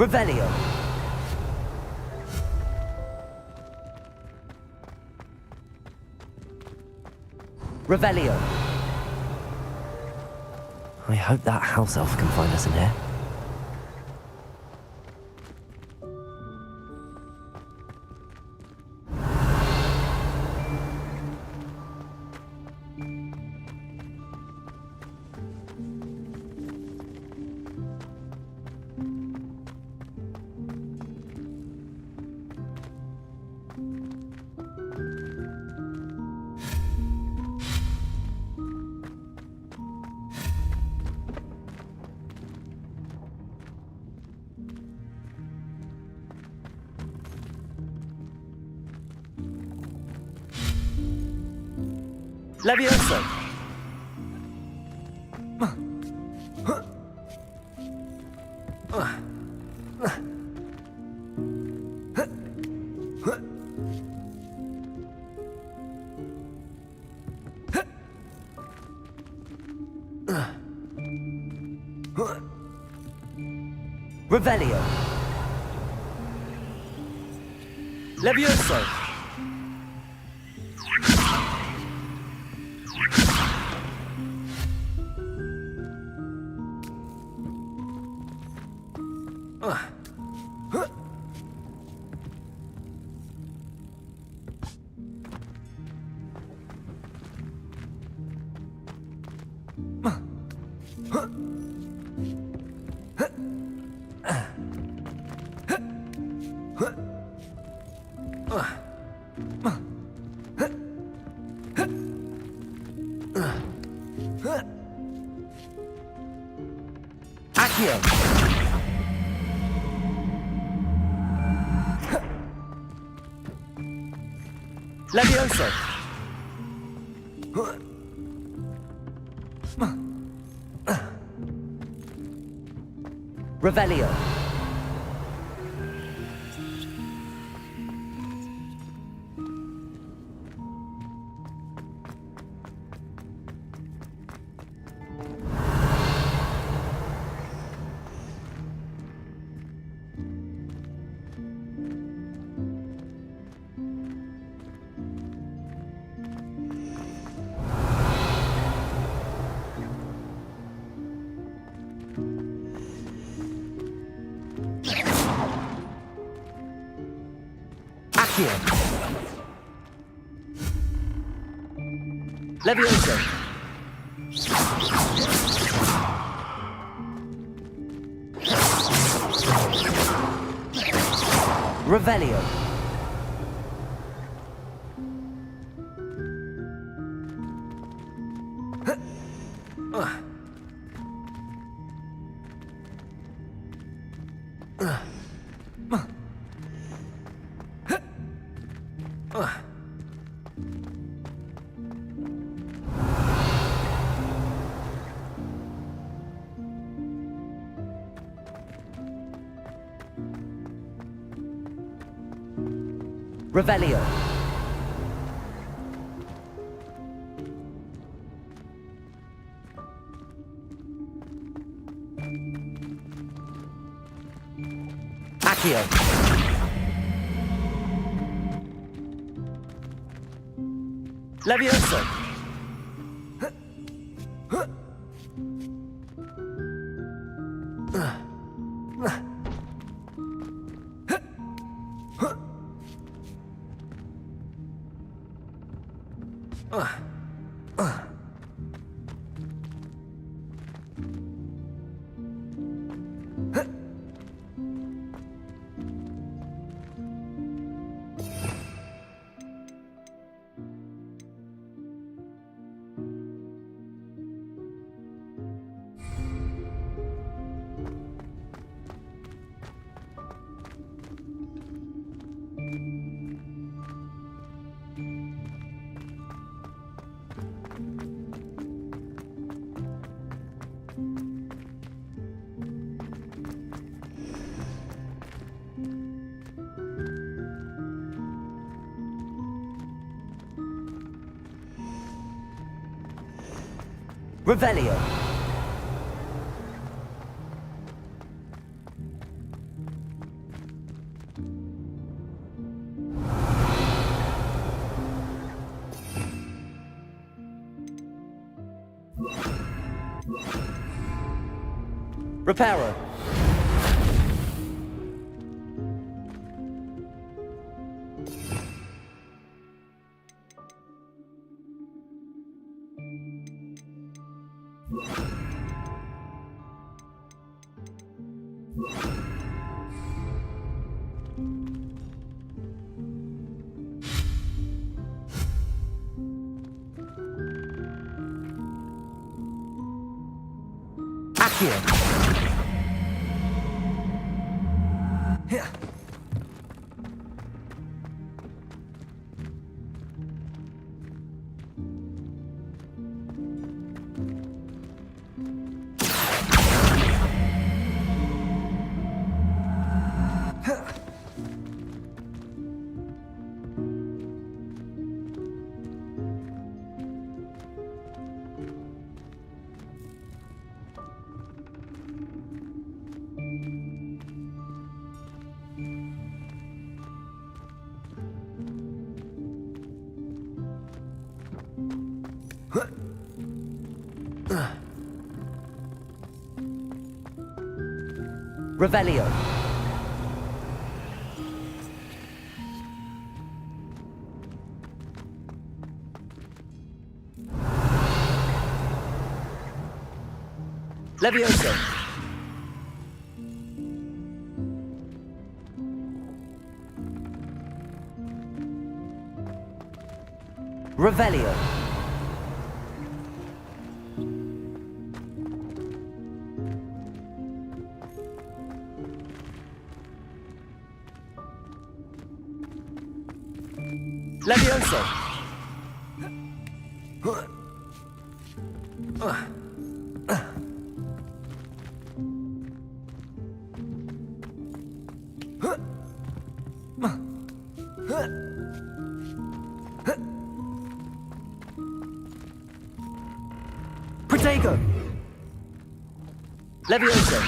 Revelio. Revelio. I hope that house elf can find us in here. Levioso. Revelio. Levioso. Accio. Levioso. Revelio. Accio. Levioso. Revelio. Revelio. Accio. Levioso. Revelio. Reparo. Accio. Revelio. Levioso. Revelio. Levioso. Protego. Levioso.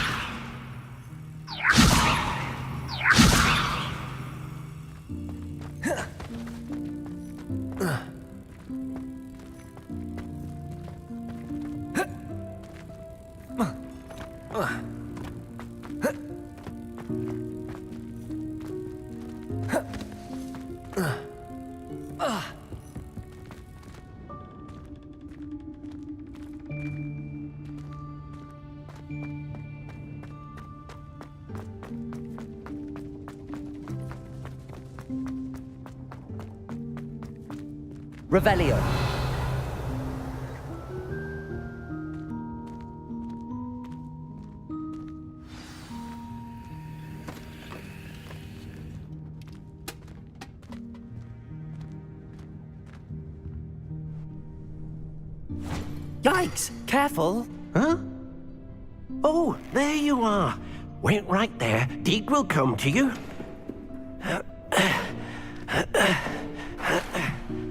Revelio. Yikes! Careful! Huh? Oh, there you are. Wait right there. Deke will come to you.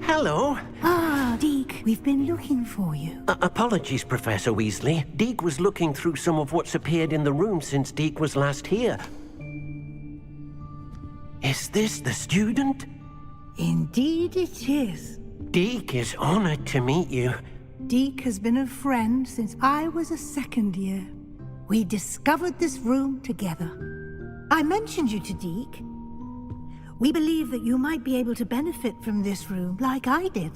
Hello. Ah, Deke, we've been looking for you. Apologies, Professor Weasley. Deke was looking through some of what's appeared in the room since Deke was last here. Is this the student? Indeed it is. Deke is honored to meet you. Deke has been a friend since I was a second year. We discovered this room together. I mentioned you to Deke. We believe that you might be able to benefit from this room like I did.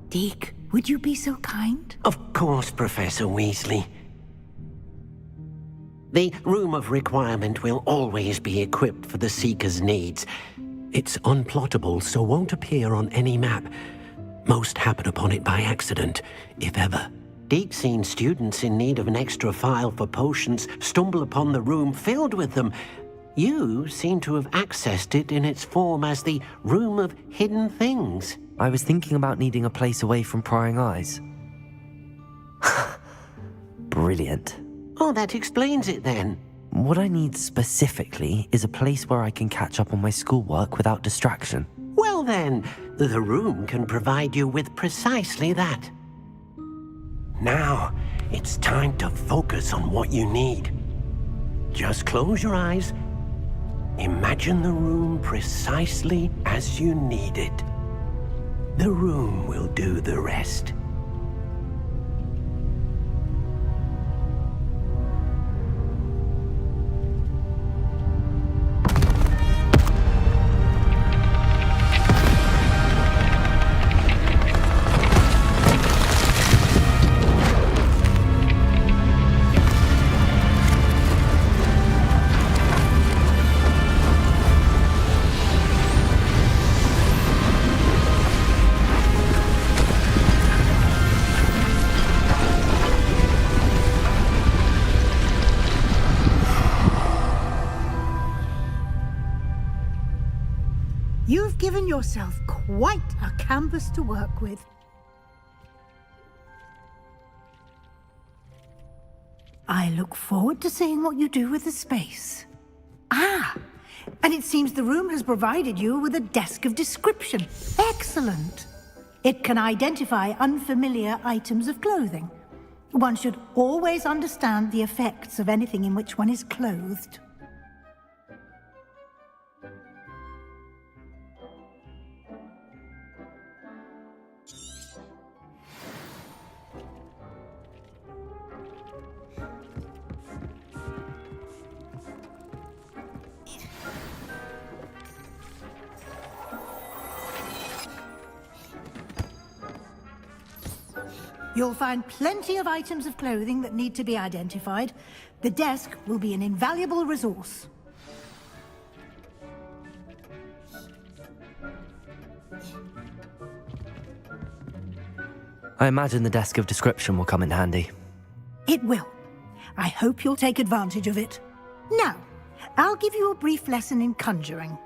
Deke, would you be so kind? Of course, Professor Weasley. The Room of Requirement will always be equipped for the Seeker's needs. It's unplottable, so won't appear on any map. Most happen upon it by accident, if ever. Deke's seen students in need of an extra file for potions stumble upon the room filled with them. You seem to have accessed it in its form as the Room of Hidden Things. I was thinking about needing a place away from prying eyes. Brilliant. Oh, that explains it then. What I need specifically is a place where I can catch up on my schoolwork without distraction. Well then, the room can provide you with precisely that. Now, it's time to focus on what you need. Just close your eyes. Imagine the room precisely as you need it. The room will do the rest. You've given yourself quite a canvas to work with. I look forward to seeing what you do with the space. Ah, and it seems the room has provided you with a desk of description. Excellent. It can identify unfamiliar items of clothing. One should always understand the effects of anything in which one is clothed. You'll find plenty of items of clothing that need to be identified. The desk will be an invaluable resource. I imagine the desk of description will come in handy. It will. I hope you'll take advantage of it. Now, I'll give you a brief lesson in conjuring.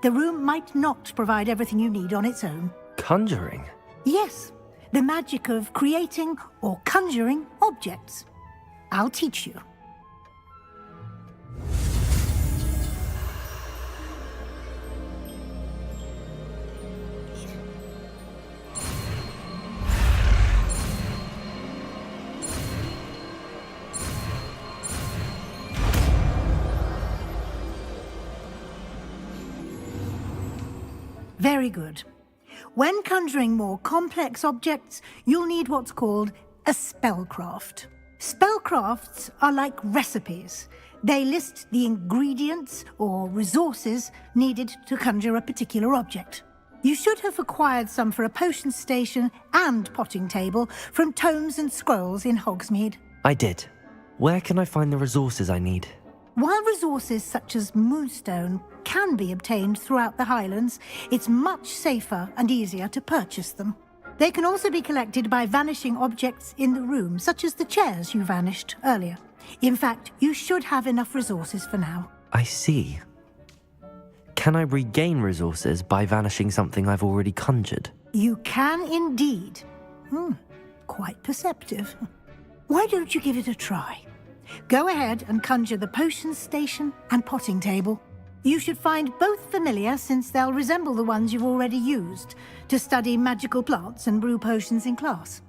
The room might not provide everything you need on its own. Conjuring? Yes, the magic of creating or conjuring objects. I'll teach you. Very good. When conjuring more complex objects, you'll need what's called a spellcraft. Spellcrafts are like recipes. They list the ingredients or resources needed to conjure a particular object. You should have acquired some for a potion station and potting table from tomes and scrolls in Hogsmeade. I did. Where can I find the resources I need? While resources such as moonstone can be obtained throughout the Highlands, it's much safer and easier to purchase them. They can also be collected by vanishing objects in the room, such as the chairs you vanished earlier. In fact, you should have enough resources for now. I see. Can I regain resources by vanishing something I've already conjured? You can indeed. Quite perceptive. Why don't you give it a try? Go ahead and conjure the potion station and potting table. You should find both familiar, since they'll resemble the ones you've already used to study magical plants and brew potions in class.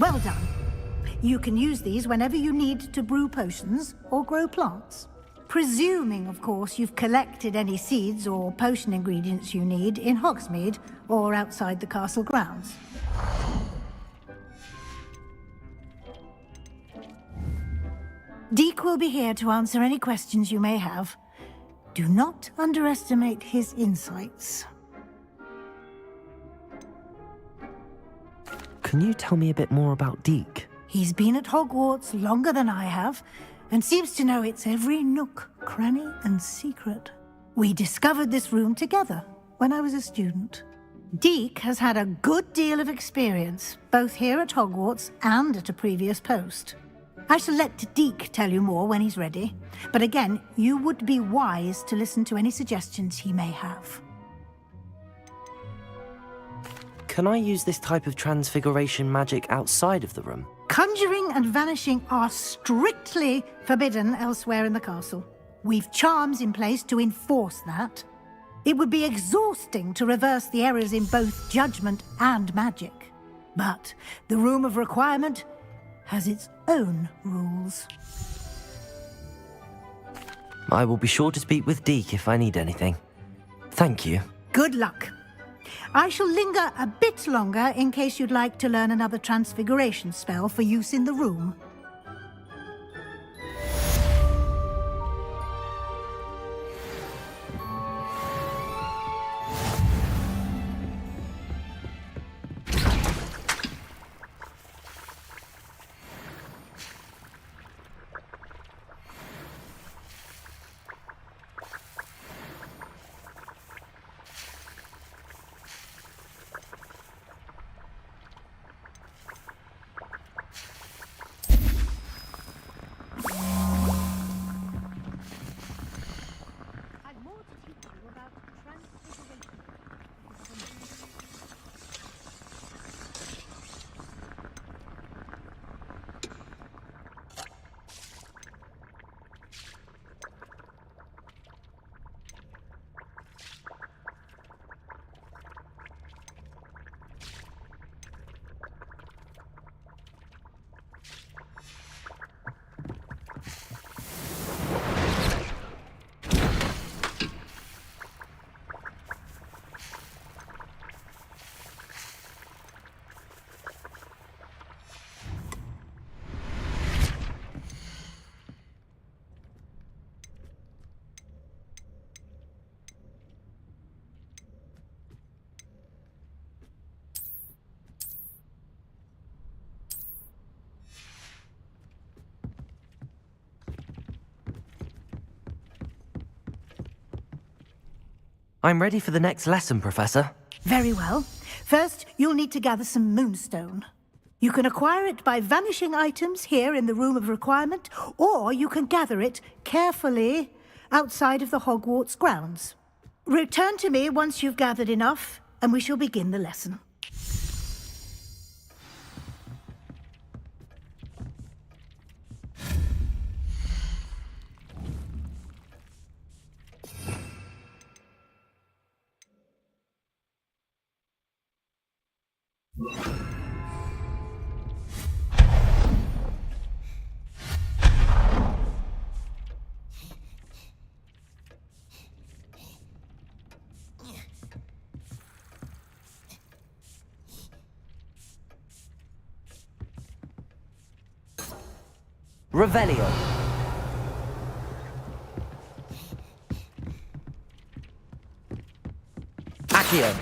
Well done. You can use these whenever you need to brew potions or grow plants. Presuming, of course, you've collected any seeds or potion ingredients you need in Hogsmeade or outside the castle grounds. Deke will be here to answer any questions you may have. Do not underestimate his insights. Can you tell me a bit more about Deke? He's been at Hogwarts longer than I have, and seems to know its every nook, cranny, and secret. We discovered this room together when I was a student. Deke has had a good deal of experience, both here at Hogwarts and at a previous post. I shall let Deke tell you more when he's ready, but again, you would be wise to listen to any suggestions he may have. Can I use this type of transfiguration magic outside of the room? Conjuring and vanishing are strictly forbidden elsewhere in the castle. We've charms in place to enforce that. It would be exhausting to reverse the errors in both judgment and magic. But the Room of Requirement has its own rules. I will be sure to speak with Deke if I need anything. Thank you. Good luck. I shall linger a bit longer in case you'd like to learn another transfiguration spell for use in the room. I'm ready for the next lesson, Professor. Very well. First, you'll need to gather some moonstone. You can acquire it by vanishing items here in the Room of Requirement, or you can gather it carefully outside of the Hogwarts grounds. Return to me once you've gathered enough, and we shall begin the lesson. Revelio. Accio.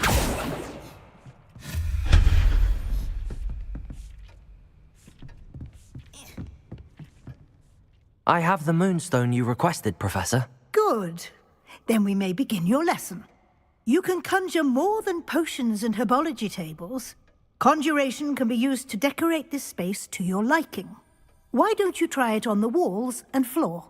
I have the moonstone you requested, Professor. Good. Then we may begin your lesson. You can conjure more than potions and herbology tables. Conjuration can be used to decorate this space to your liking. Why don't you try it on the walls and floor?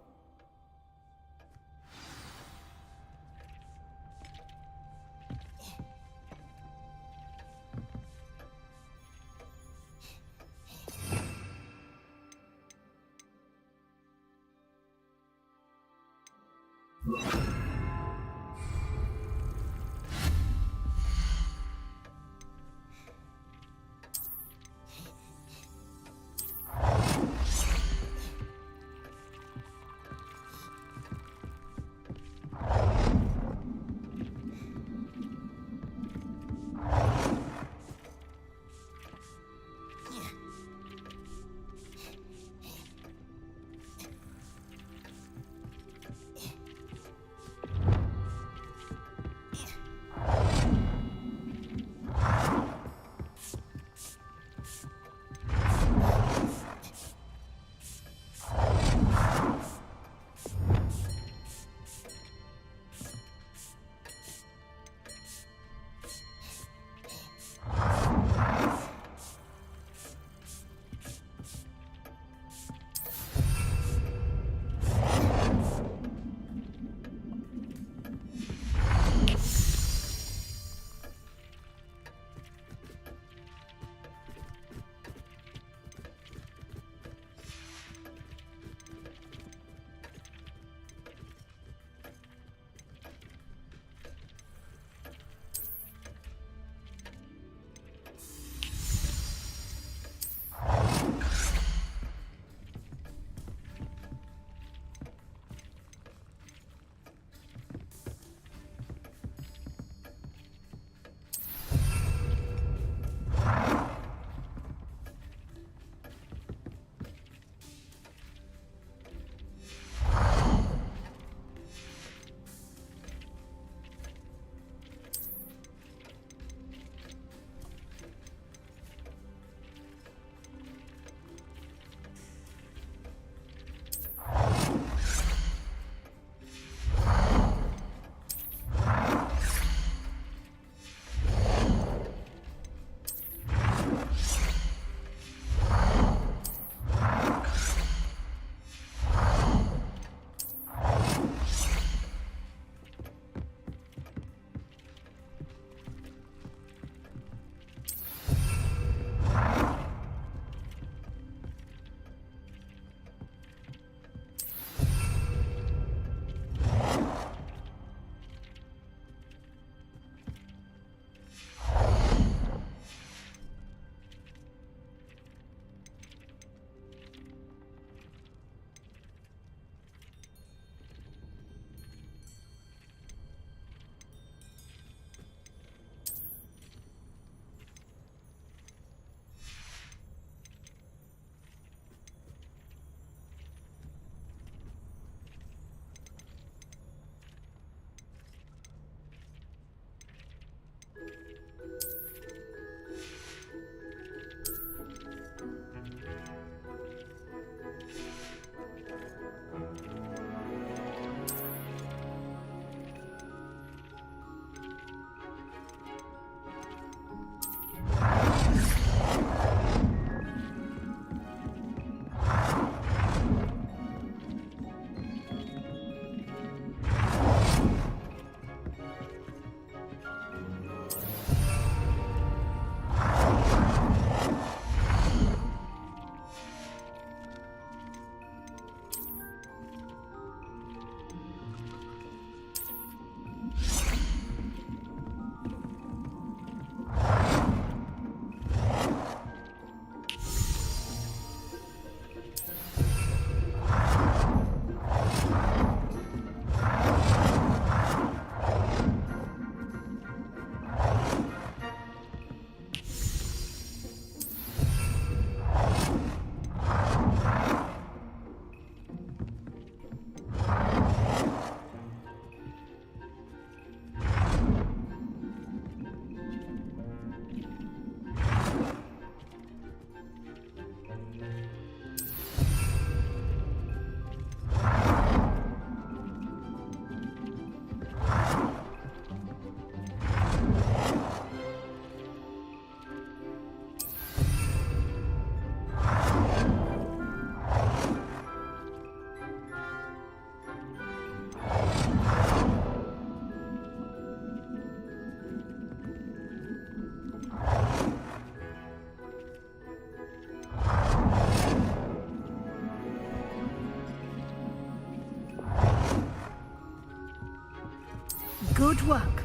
Good work.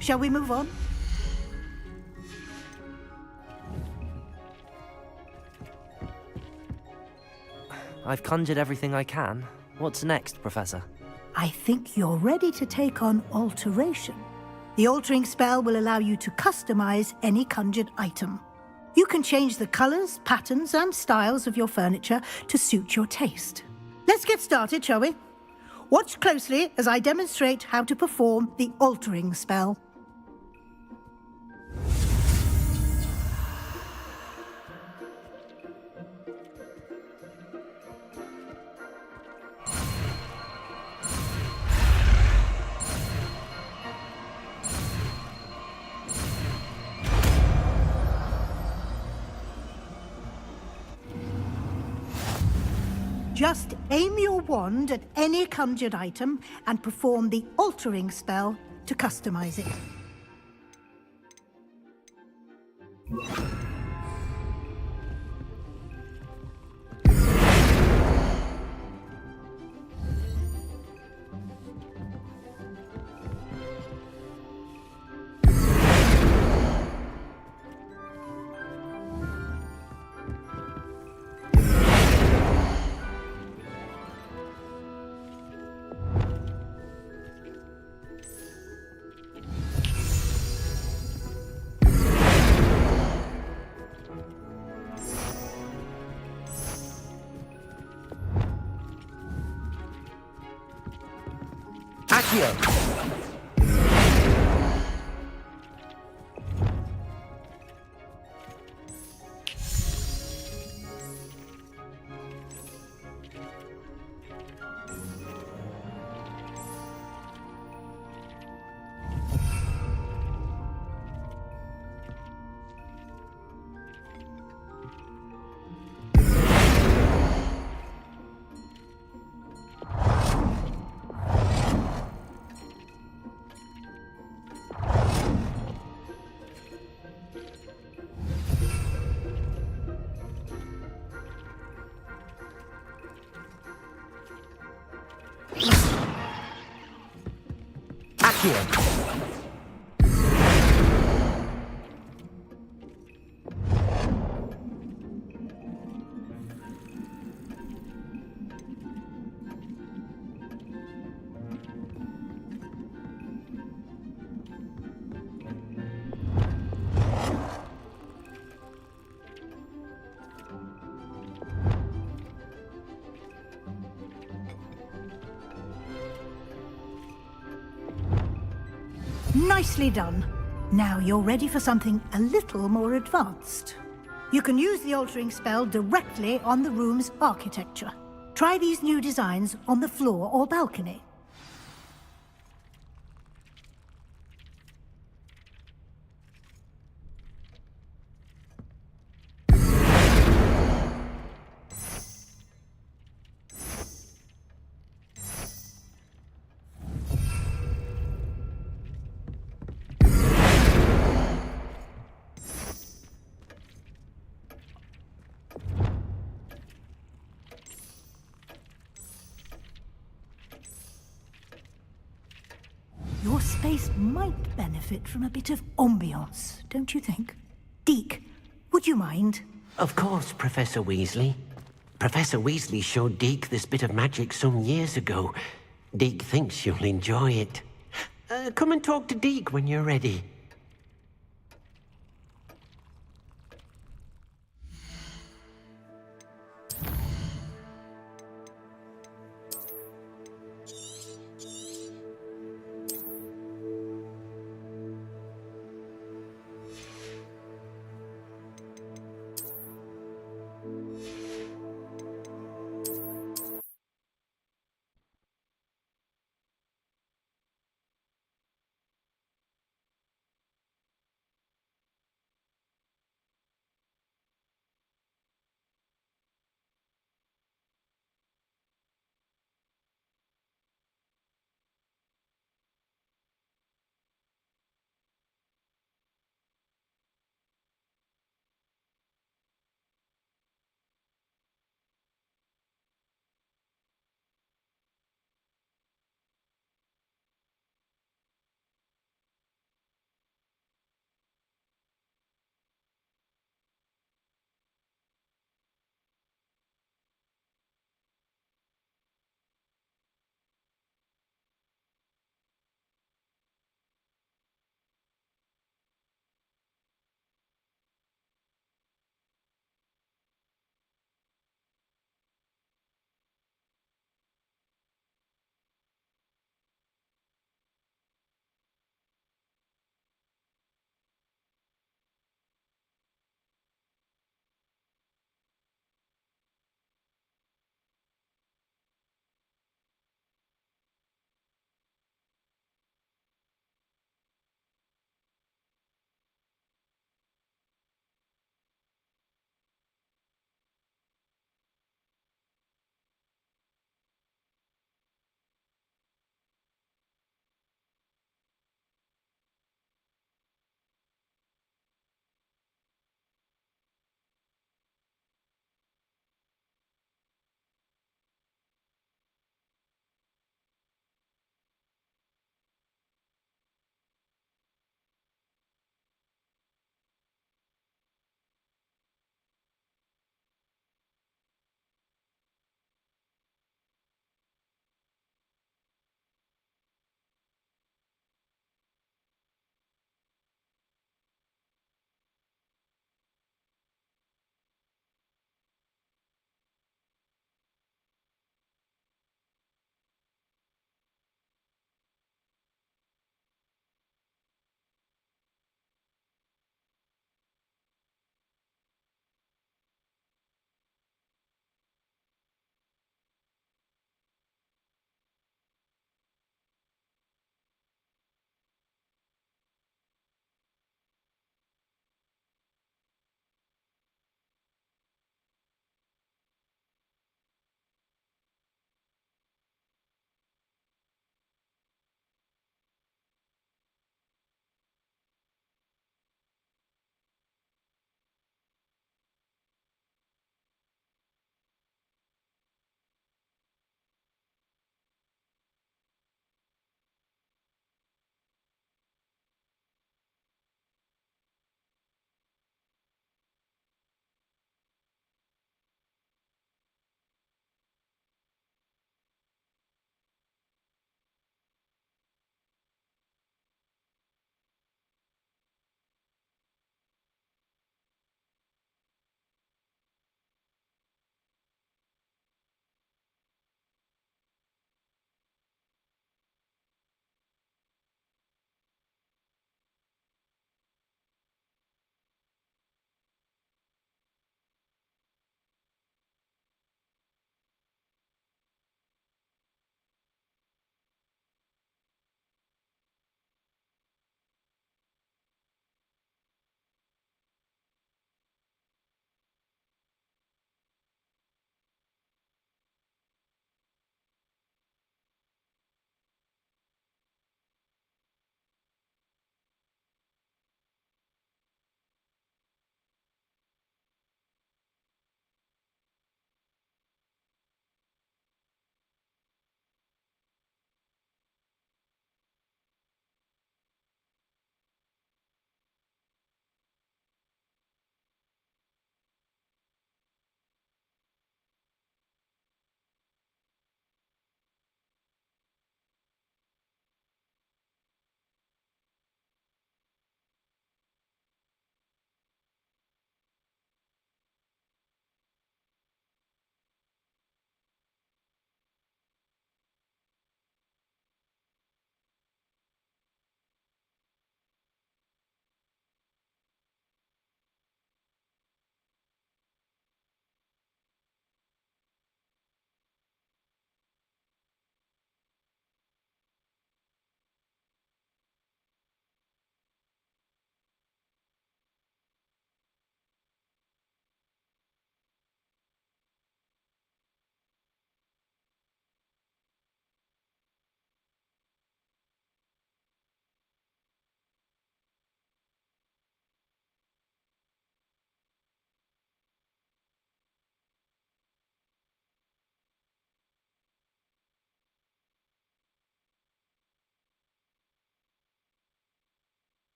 Shall we move on? I've conjured everything I can. What's next, Professor? I think you're ready to take on alteration. The altering spell will allow you to customize any conjured item. You can change the colors, patterns, and styles of your furniture to suit your taste. Let's get started, shall we? Watch closely as I demonstrate how to perform the altering spell. Just aim your wand at any conjured item and perform the altering spell to customize it. Accio! Accio! Nicely done. Now you're ready for something a little more advanced. You can use the altering spell directly on the room's architecture. Try these new designs on the floor or balcony. Your space might benefit from a bit of ambiance, don't you think? Deke, would you mind? Of course, Professor Weasley. Professor Weasley showed Deke this bit of magic some years ago. Deke thinks you'll enjoy it. Come and talk to Deke when you're ready.